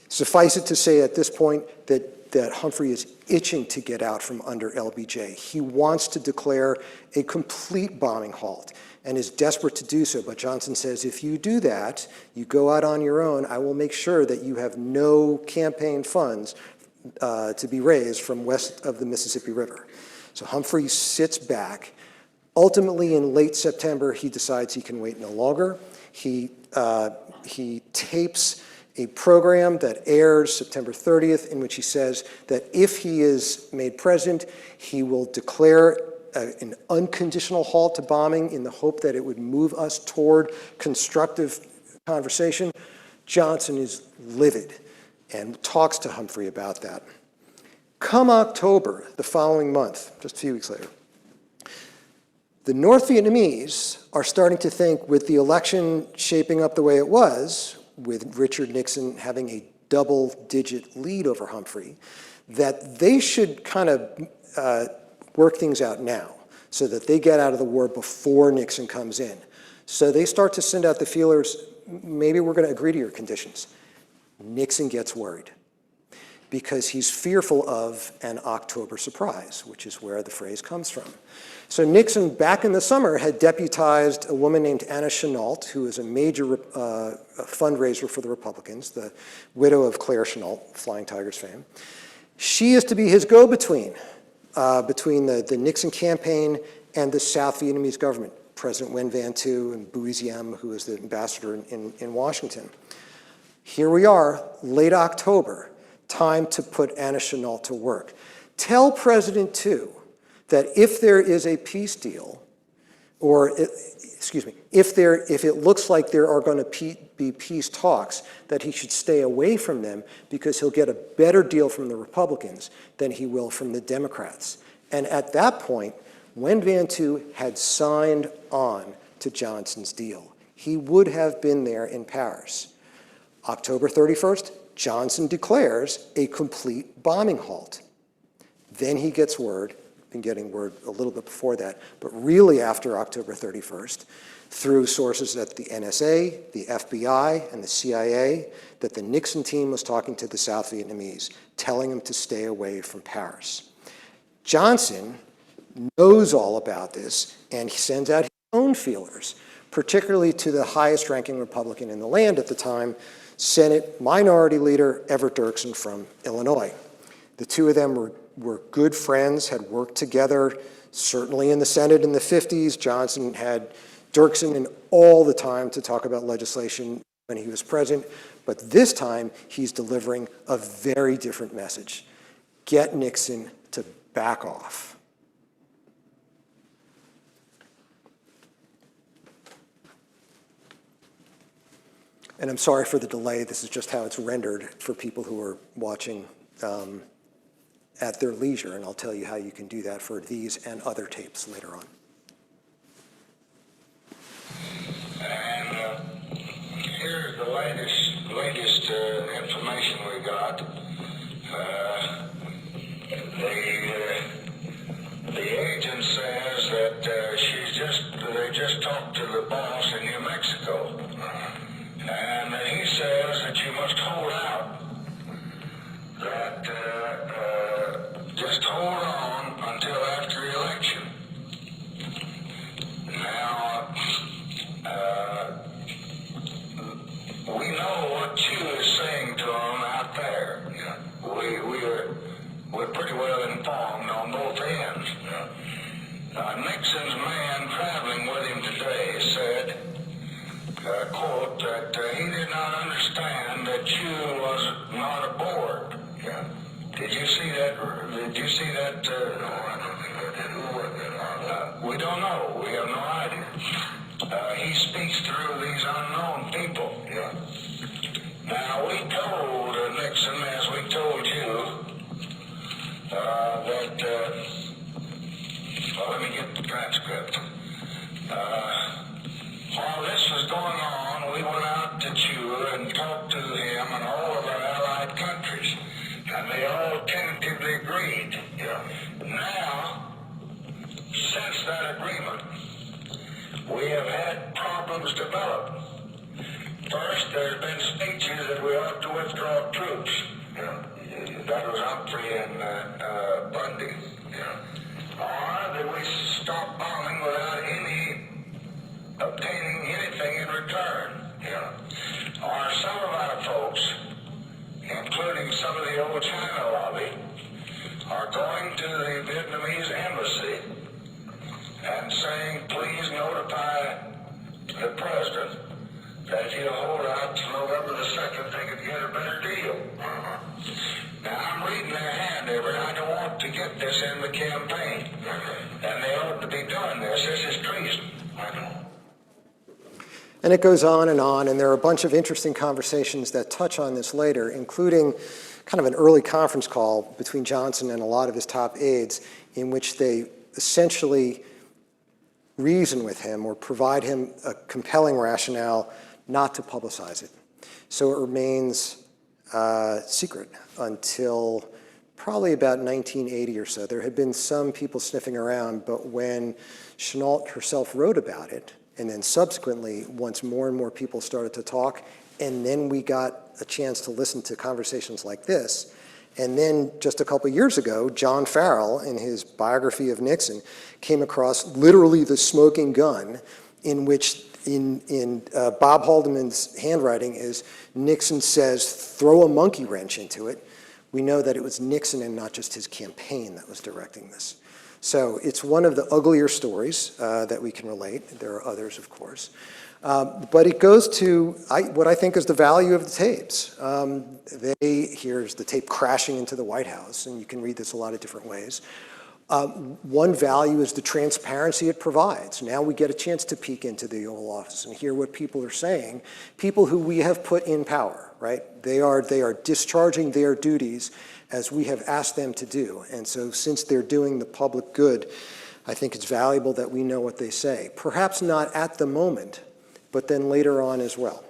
Suffice it to say at this point that Humphrey is itching to get out from under LBJ. He wants to declare a complete bombing halt and is desperate to do so. But Johnson says, if you do that, you go out on your own, I will make sure that you have no campaign funds to be raised from west of the Mississippi River. So Humphrey sits back. Ultimately, in late September, he decides he can wait no longer. He tapes a program that airs September 30th in which he says that if he is made president, he will declare an unconditional halt to bombing in the hope that it would move us toward constructive conversation. Johnson is livid and talks to Humphrey about that. Come October, the following month, just a few weeks later, the North Vietnamese are starting to think, with the election shaping up the way it was, with Richard Nixon having a double-digit lead over Humphrey, that they should kind of work things out now so that they get out of the war before Nixon comes in. So they start to send out the feelers, maybe we're going to agree to your conditions. Nixon gets worried because he's fearful of an October surprise, which is where the phrase comes from. So Nixon, back in the summer, had deputized a woman named Anna Chennault, who is a major fundraiser for the Republicans, the widow of Claire Chennault, Flying Tigers fame. She is to be his go-between between the Nixon campaign and the South Vietnamese government, President Nguyen Van Thu and Bui Diem, who is the ambassador in Washington. Here we are, late October, time to Put Anna Chennault to work. Tell President Tu that if there is a peace deal, or if it looks like there are going to be peace talks, that he should stay away from them because he'll get a better deal from the Republicans than he will from the Democrats. And at that point, Nguyen Van Thu had signed on to Johnson's deal. He would have been there in Paris. October 31st, Johnson declares a complete bombing halt. Then he gets word, been getting word a little bit before that, but really after October 31st, through sources at the NSA, the FBI, and the CIA, that the Nixon team was talking to the South Vietnamese, telling them to stay away from Paris. Johnson knows all about this, and he sends out his own feelers, particularly to the highest-ranking Republican in the land at the time, Senate Minority Leader Everett Dirksen from Illinois. The two of them were good friends, had worked together, certainly in the Senate in the 50s. Johnson had Dirksen in all the time to talk about legislation when he was president, but this time he's delivering a very different message. Get Nixon to back off. And I'm sorry for the delay. This is just how it's rendered for people who are watching at their leisure, and I'll tell you how you can do that for these and other tapes later on. And here's the latest information we got. The agent says that they just talked to the boss in New Mexico, and he says that you must hold out. That just hold on until after the election. Now, we know what Chu is saying to them out there. We're pretty well informed on both ends. Nixon's man traveling with him today said, quote, that he did not understand that Chu was not aboard. Did you see that? No, I don't think I did. We don't know. We have no idea. He speaks through these unknown people. Now, we told Nixon, as we told you, that, well, let me get the transcript. While this was going on, we went out to Chu and Now, since that agreement, we have had problems develop. First, there's been speeches that we ought to withdraw troops. That was Humphrey and Bundy. Or that we stop bombing without obtaining anything in return. Or some of our folks, including some of the old China lobby, are going to the Vietnamese embassy and saying, please notify the president that if he'll hold out till November the 2nd, they could get a better deal. Now, I'm reading their hand there, but I don't want to get this in the campaign. And they ought to be doing this. This is treason. And it goes on, and there are a bunch of interesting conversations that touch on this later, including kind of an early conference call between Johnson and a lot of his top aides in which they essentially reason with him or provide him a compelling rationale not to publicize it. So it remains secret until probably about 1980 or so. There had been some people sniffing around, but when Chenault herself wrote about it, and then subsequently, once more and more people started to talk, and then we got a chance to listen to conversations like this, and then just a couple years ago, John Farrell, in his biography of Nixon, came across literally the smoking gun in which in Bob Haldeman's handwriting is Nixon says, throw a monkey wrench into it. We know that it was Nixon and not just his campaign that was directing this. So it's one of the uglier stories that we can relate. There are others, of course. But it goes to what I think is the value of the tapes. Here's the tape crashing into the White House, and you can read this a lot of different ways. One value is the transparency it provides. Now we get a chance to peek into the Oval Office and hear what people are saying, people who we have put in power, right? They are discharging their duties as we have asked them to do. And so since they're doing the public good, I think it's valuable that we know what they say. Perhaps not at the moment, but then later on as well.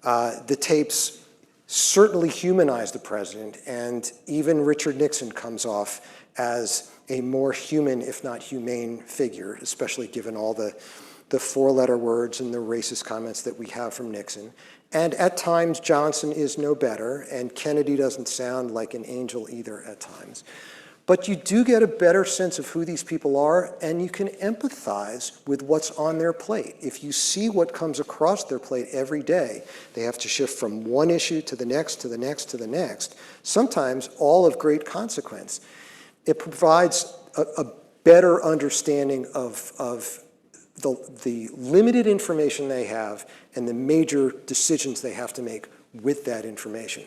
The tapes certainly humanize the president, and even Richard Nixon comes off as a more human, if not humane, figure, especially given all the four-letter words and the racist comments that we have from Nixon. And at times, Johnson is no better, and Kennedy doesn't sound like an angel either at times. But you do get a better sense of who these people are, and you can empathize with what's on their plate. If you see what comes across their plate every day, they have to shift from one issue to the next, to the next, to the next, sometimes all of great consequence. It provides a better understanding of the limited information they have and the major decisions they have to make with that information.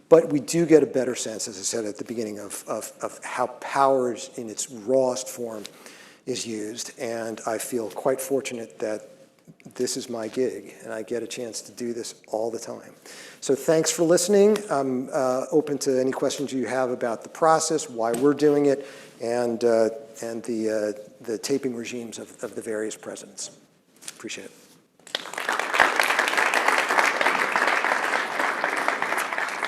But we do get a better sense, as I said at the beginning, of how power in its rawest form is used. And I feel quite fortunate that this is my gig, and I get a chance to do this all the time. So thanks for listening. I'm open to any questions you have about the process, why we're doing it, and the taping regimes of the various presidents. Appreciate it.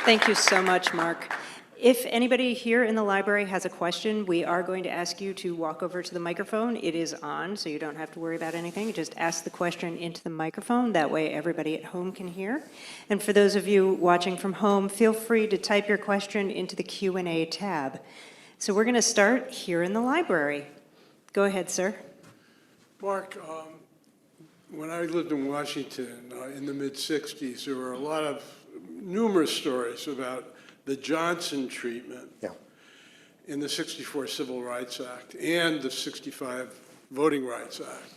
Thank you so much, Mark. If anybody here in the library has a question, we are going to ask you to walk over to the microphone. It is on, so you don't have to worry about anything. Just ask the question into the microphone. That way everybody at home can hear. And for those of you watching from home, feel free to type your question into the Q&A tab. So we're going to start here in the library. Go ahead, sir. Mark, when I lived in Washington in the mid-'60s, there were numerous stories about the Johnson treatment in the '64 Civil Rights Act and the '65 Voting Rights Act.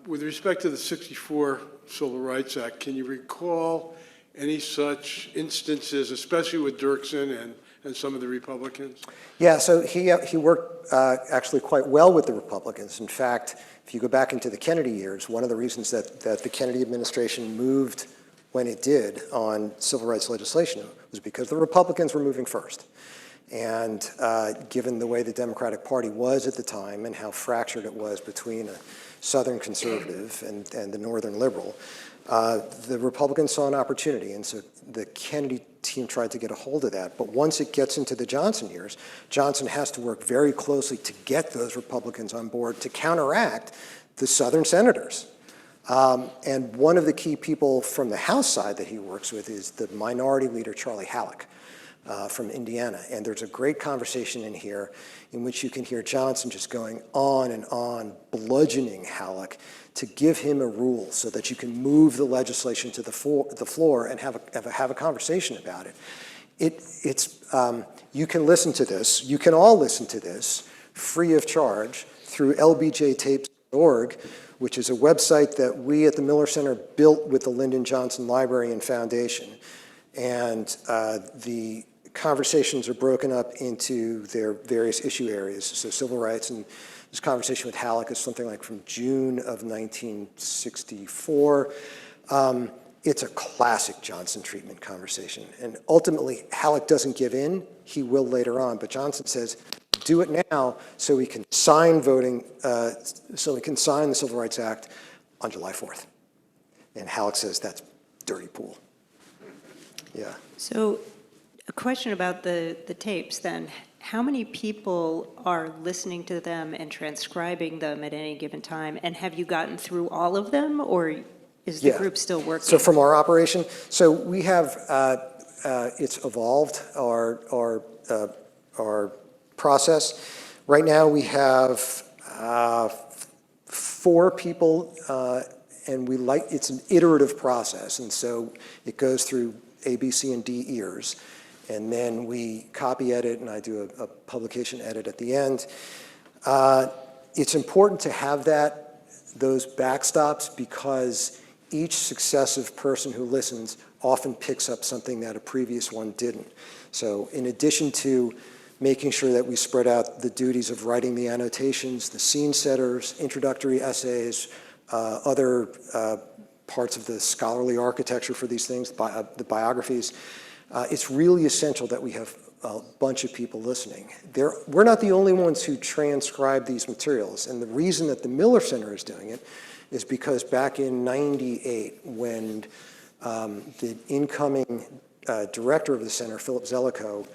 With respect to the '64 Civil Rights Act, can you recall any such instances, especially with Dirksen and some of the Republicans? Yeah, so he worked actually quite well with the Republicans. In fact, if you go back into the Kennedy years, one of the reasons that the Kennedy administration moved when it did on civil rights legislation was because the Republicans were moving first. And given the way the Democratic Party was at the time and how fractured it was between a Southern conservative and the Northern liberal, The Republicans saw an opportunity, and so the Kennedy team tried to get a hold of that. But once it gets into the Johnson years, Johnson has to work very closely to get those Republicans on board to counteract the Southern senators. And one of the key people from the House side that he works with is the minority leader, Charlie Halleck, from Indiana. And there's a great conversation in here in which you can hear Johnson just going on and on, bludgeoning Halleck to give him a rule so that you can move the legislation to the floor and have a conversation about it. You can listen to this, you can all listen to this free of charge through lbjtapes.org, which is a website that we at the Miller Center built with the Lyndon Johnson Library and Foundation. And the conversations are broken up into their various issue areas. So civil rights, and this conversation with Halleck is something like from June of 1964. It's a classic Johnson treatment conversation. And ultimately, Halleck doesn't give in. He will later on. But Johnson says, do it now so we can sign so we can sign the Civil Rights Act on July 4th. And Halleck says, that's dirty pool. Yeah. So a question about the tapes then. How many people are listening to them and transcribing them at any given time? And have you gotten through all of them, or is the group still working? So from our operation, so we have, it's evolved, our process. Right now we have 4 people, and it's an iterative process. And so it goes through A, B, C, and D ears. And then we copy edit, and I do a publication edit at the end. It's important to have those backstops, because each successive person who listens often picks up something that a previous one didn't. So in addition to making sure that we spread out the duties of writing the annotations, the scene setters, introductory essays, other parts of the scholarly architecture for these things, the biographies, it's really essential that we have a bunch of people listening. We're not the only ones who transcribe these materials, and the reason that the Miller Center is doing it is because back in '98, when the incoming director of the center, Philip Zelikow,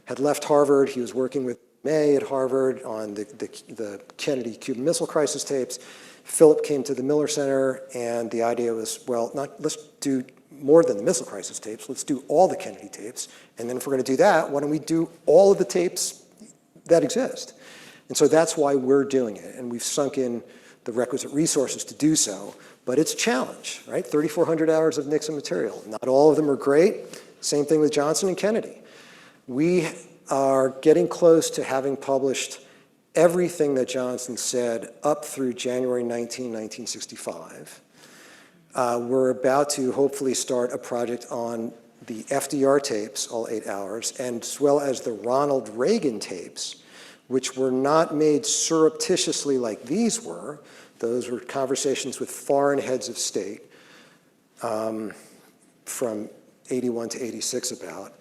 had left Harvard, he was working with May at Harvard on the Kennedy Cuban Missile Crisis tapes. Philip came to the Miller Center, and the idea was, well, let's do more than the missile crisis tapes, let's do all the Kennedy tapes, and then if we're going to do that, why don't we do all of the tapes that exist? And so that's why we're doing it, and we've sunk in the requisite resources to do so, but it's a challenge, right? 3,400 hours of Nixon material. Not all of them are great. Same thing with Johnson and Kennedy. We are getting close to having published everything that Johnson said up through January 19, 1965. We're about to hopefully start a project on the FDR tapes, all 8 hours, and as well as the Ronald Reagan tapes, which were not made surreptitiously like these were. Those were conversations with foreign heads of state from 81 to 86 about.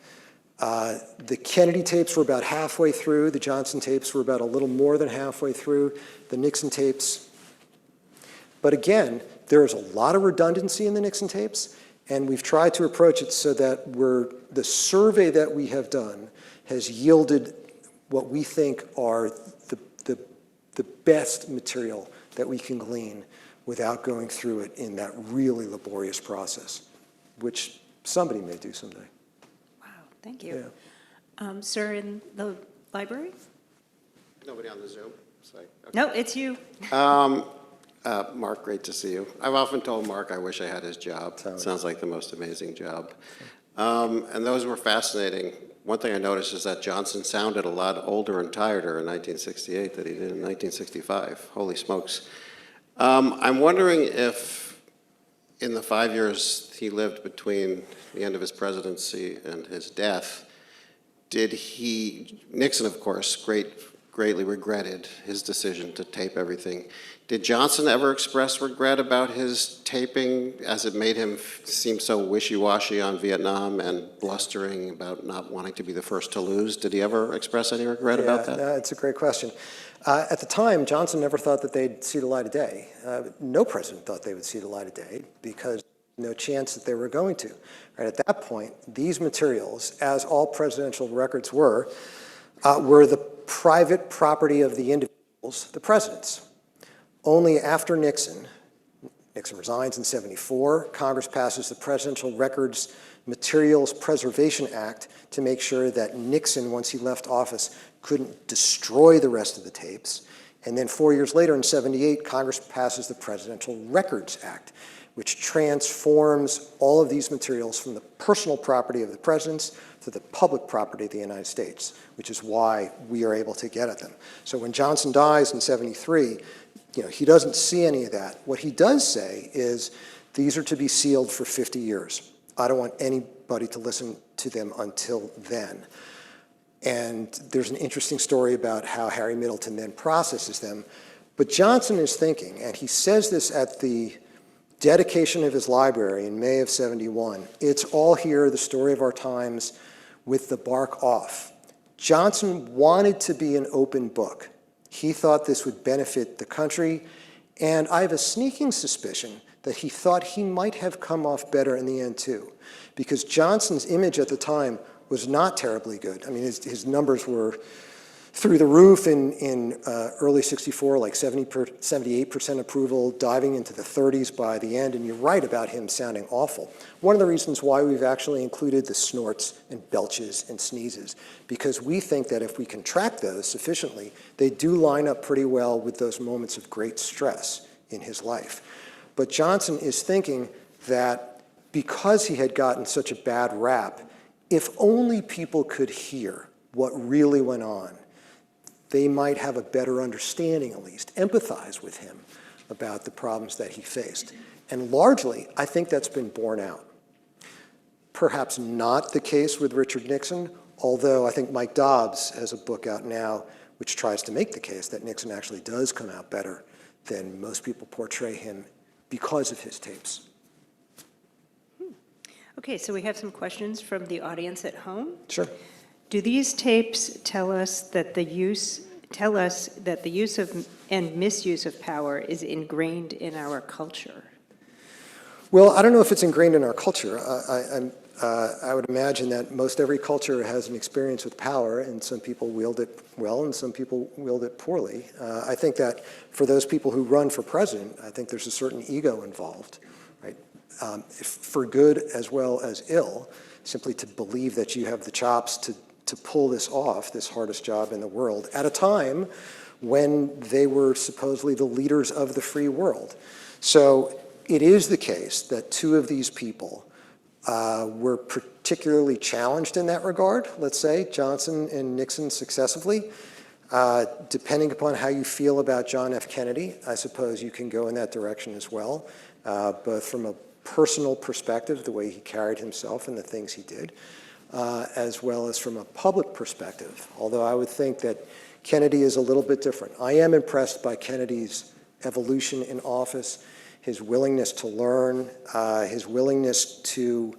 The Kennedy tapes were about halfway through. The Johnson tapes were about a little more than halfway through. The Nixon tapes. But again, there's a lot of redundancy in the Nixon tapes, and we've tried to approach it so that the survey that we have done has yielded what we think are the best material that we can glean without going through it in that really laborious process, which somebody may do someday. Wow, thank you. Yeah. Sir, in the library? Nobody on the Zoom? Okay. No, it's you. Mark, great to see you. I've often told Mark I wish I had his job. Sounds like the most amazing job. And those were fascinating. One thing I noticed is that Johnson sounded a lot older and tireder in 1968 than he did in 1965. Holy smokes. I'm wondering if in the 5 years he lived between the end of his presidency and his death, Nixon, of course, greatly regretted his decision to tape everything. Did Johnson ever express regret about his taping, as it made him seem so wishy-washy on Vietnam and blustering about not wanting to be the first to lose? Did he ever express any regret about that? No, it's a great question. At the time, Johnson never thought that they'd see the light of day. No president thought they would see the light of day, because no chance that they were going to. Right, at that point, these materials, as all presidential records were the private property of the individuals, the presidents. Only after Nixon resigns in '74, Congress passes the Presidential Records Materials Preservation Act to make sure that Nixon, once he left office, couldn't destroy the rest of the tapes. And then 4 years later, in '78, Congress passes the Presidential Records Act, which transforms all of these materials from the personal property of the presidents to the public property of the United States, which is why we are able to get at them. So when Johnson dies in '73, he doesn't see any of that. What he does say is, these are to be sealed for 50 years. I don't want anybody to listen to them until then. And there's an interesting story about how Harry Middleton then processes them. But Johnson is thinking, and he says this at the dedication of his library in May of '71, it's all here, the story of our times, with the bark off. Johnson wanted to be an open book. He thought this would benefit the country, and I have a sneaking suspicion that he thought he might have come off better in the end too, because Johnson's image at the time was not terribly good. I mean, his numbers were through the roof in early '64, like 78% approval, diving into the 30s by the end, and you're right about him sounding awful. One of the reasons why we've actually included the snorts and belches and sneezes, because we think that if we can track those sufficiently, they do line up pretty well with those moments of great stress in his life. But Johnson is thinking that because he had gotten such a bad rap, if only people could hear what really went on, they might have a better understanding, at least, empathize with him about the problems that he faced. And largely, I think that's been borne out. Perhaps not the case with Richard Nixon, although I think Mike Dobbs has a book out now which tries to make the case that Nixon actually does come out better than most people portray him because of his tapes. Okay, so we have some questions from the audience at home. Sure. Do these tapes tell us that the use of and misuse of power is ingrained in our culture? Well, I don't know if it's ingrained in our culture. I would imagine that most every culture has an experience with power, and some people wield it well and some people wield it poorly. I think that for those people who run for president, I think there's a certain ego involved, right? For good as well as ill, simply to believe that you have the chops to pull this off, this hardest job in the world, at a time when they were supposedly the leaders of the free world. So it is the case that two of these people were particularly challenged in that regard, let's say, Johnson and Nixon successively. Depending upon how you feel about John F. Kennedy, I suppose you can go in that direction as well, both from a personal perspective, the way he carried himself and the things he did, as well as from a public perspective, although I would think that Kennedy is a little bit different. I am impressed by Kennedy's evolution in office, his willingness to learn, his willingness to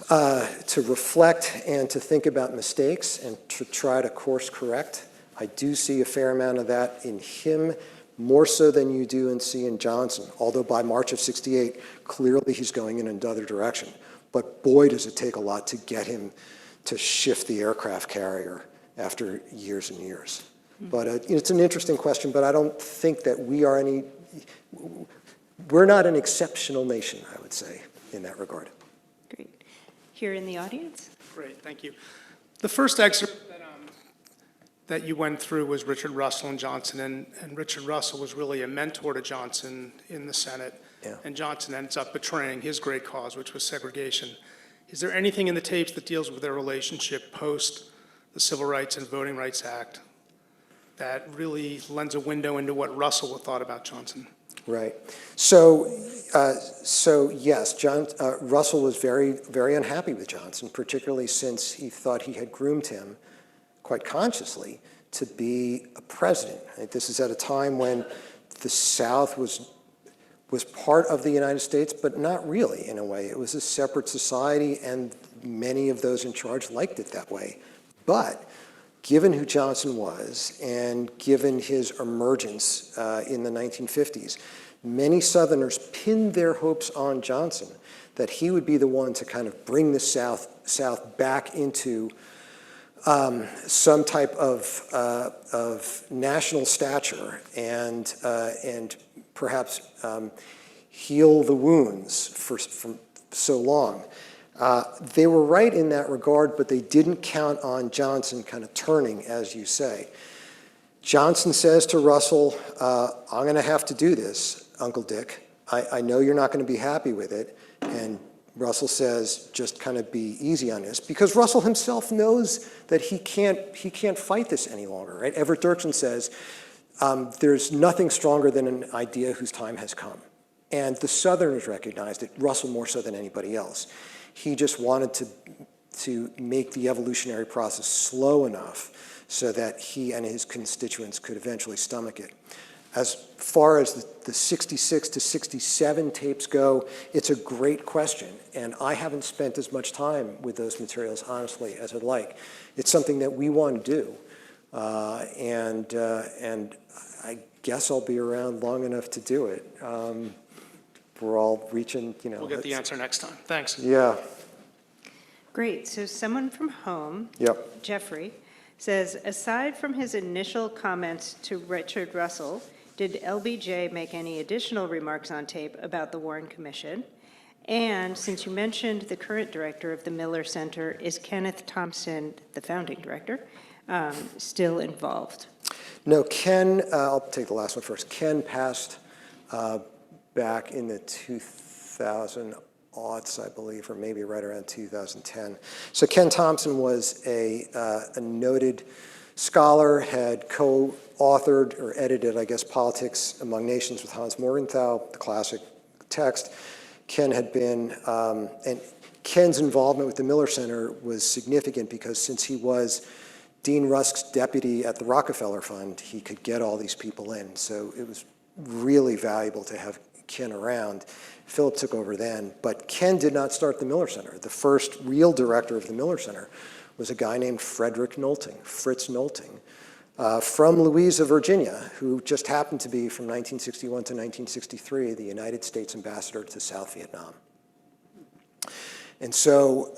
reflect and to think about mistakes and to try to course correct. I do see a fair amount of that in him, more so than you do and see in Johnson, although by March of '68, clearly he's going in another direction. But boy, does it take a lot to get him to shift the aircraft carrier after years and years. But it's an interesting question, but I don't think that we're not an exceptional nation, I would say, in that regard. Great. Here in the audience? Great, thank you. The first excerpt that you went through was Richard Russell and Johnson, and Richard Russell was really a mentor to Johnson in the Senate. Yeah. And Johnson ends up betraying his great cause, which was segregation. Is there anything in the tapes that deals with their relationship post the Civil Rights and Voting Rights Act that really lends a window into what Russell thought about Johnson? Right. So yes, Russell was very, very unhappy with Johnson, particularly since he thought he had groomed him quite consciously to be a president. This is at a time when the South was part of the United States, but not really in a way. It was a separate society, and many of those in charge liked it that way. But given who Johnson was, and given his emergence in the 1950s, many Southerners pinned their hopes on Johnson, that he would be the one to kind of bring the South back into some type of national stature and perhaps heal the wounds from so long. They were right in that regard, but they didn't count on Johnson kind of turning, as you say. Johnson says to Russell, I'm going to have to do this, Uncle Dick. I know you're not going to be happy with it. And Russell says, just kind of be easy on this, because Russell himself knows that he can't fight this any longer, right? Everett Dirksen says, there's nothing stronger than an idea whose time has come. And the Southerners recognized it, Russell more so than anybody else. He just wanted to make the evolutionary process slow enough so that he and his constituents could eventually stomach it. As far as the 66 to 67 tapes go, it's a great question, and I haven't spent as much time with those materials, honestly, as I'd like. It's something that we want to do, and I guess I'll be around long enough to do it. We're all reaching, you know. We'll get the answer next time. Thanks. Yeah. Great. So someone from home, Yep. Jeffrey, says, aside from his initial comments to Richard Russell, did LBJ make any additional remarks on tape about the Warren Commission? And since you mentioned the current director of the Miller Center, is Kenneth Thompson, the founding director, still involved? No, Ken, I'll take the last one first. Ken passed back in the 2000 aughts, I believe, or maybe right around 2010. So Ken Thompson was a noted scholar, had co-authored or edited, I guess, Politics Among Nations with Hans Morgenthau, the classic text. Ken had been, and Ken's involvement with the Miller Center was significant because since he was Dean Rusk's deputy at the Rockefeller Fund, he could get all these people in. So it was really valuable to have Ken around. Philip took over then, but Ken did not start the Miller Center. The first real director of the Miller Center was a guy named Fritz Nolting, from Louisa, Virginia, who just happened to be from 1961 to 1963 the United States ambassador to South Vietnam. And so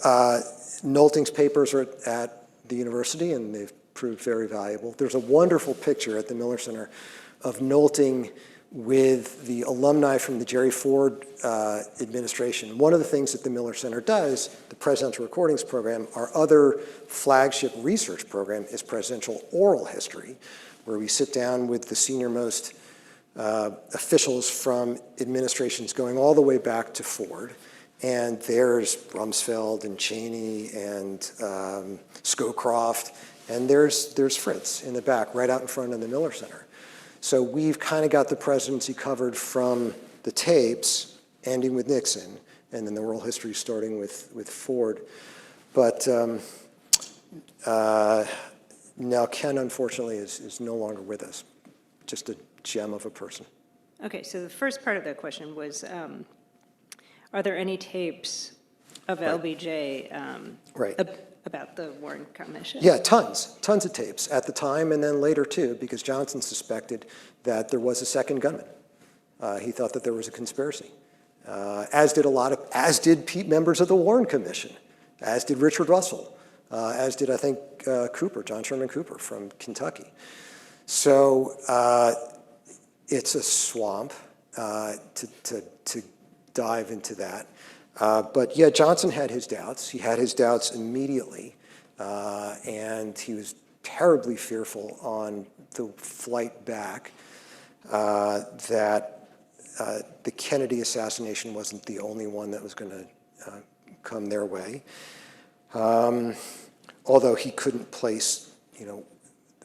Nolting's papers are at the university, and they've proved very valuable. There's a wonderful picture at the Miller Center of Nolting with the alumni from the Jerry Ford administration. One of the things that the Miller Center does, the Presidential Recordings Program, our other flagship research program is Presidential Oral History, where we sit down with the senior-most officials from administrations going all the way back to Ford. And there's Rumsfeld and Cheney and Scowcroft, and there's Fritz in the back, right out in front of the Miller Center. So we've kind of got the presidency covered from the tapes, ending with Nixon, and then the oral history starting with Ford. But now Ken, unfortunately, is no longer with us. Just a gem of a person. Okay, so the first part of that question was, are there any tapes of LBJ Right. About the Warren Commission? Yeah, tons of tapes at the time and then later too, because Johnson suspected that there was a second gunman. He thought that there was a conspiracy, as did members of the Warren Commission, as did Richard Russell, as did I think John Sherman Cooper from Kentucky. So it's a swamp to dive into that. But yeah, Johnson had his doubts. He had his doubts immediately, and he was terribly fearful on the flight back that the Kennedy assassination wasn't the only one that was going to come their way. Although he couldn't place,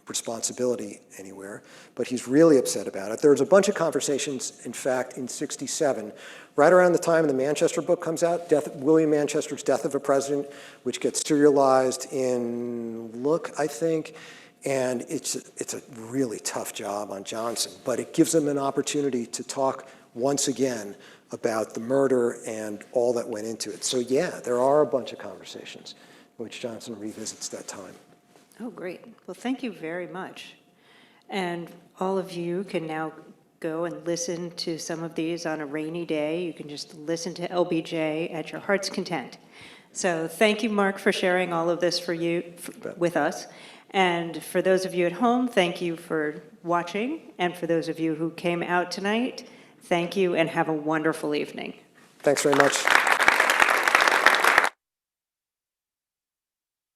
responsibility anywhere, but he's really upset about it. There was a bunch of conversations, in fact, in '67, right around the time the Manchester book comes out, William Manchester's Death of a President, which gets serialized in Look, I think, and it's a really tough job on Johnson, but it gives him an opportunity to talk once again about the murder and all that went into it. So yeah, there are a bunch of conversations in which Johnson revisits that time. Oh, great. Well, thank you very much. And all of you can now go go and listen to some of these on a rainy day. You can just listen to LBJ at your heart's content. So thank you, Marc, for sharing all of this with us. And for those of you at home, thank you for watching. And for those of you who came out tonight, thank you and have a wonderful evening. Thanks very much.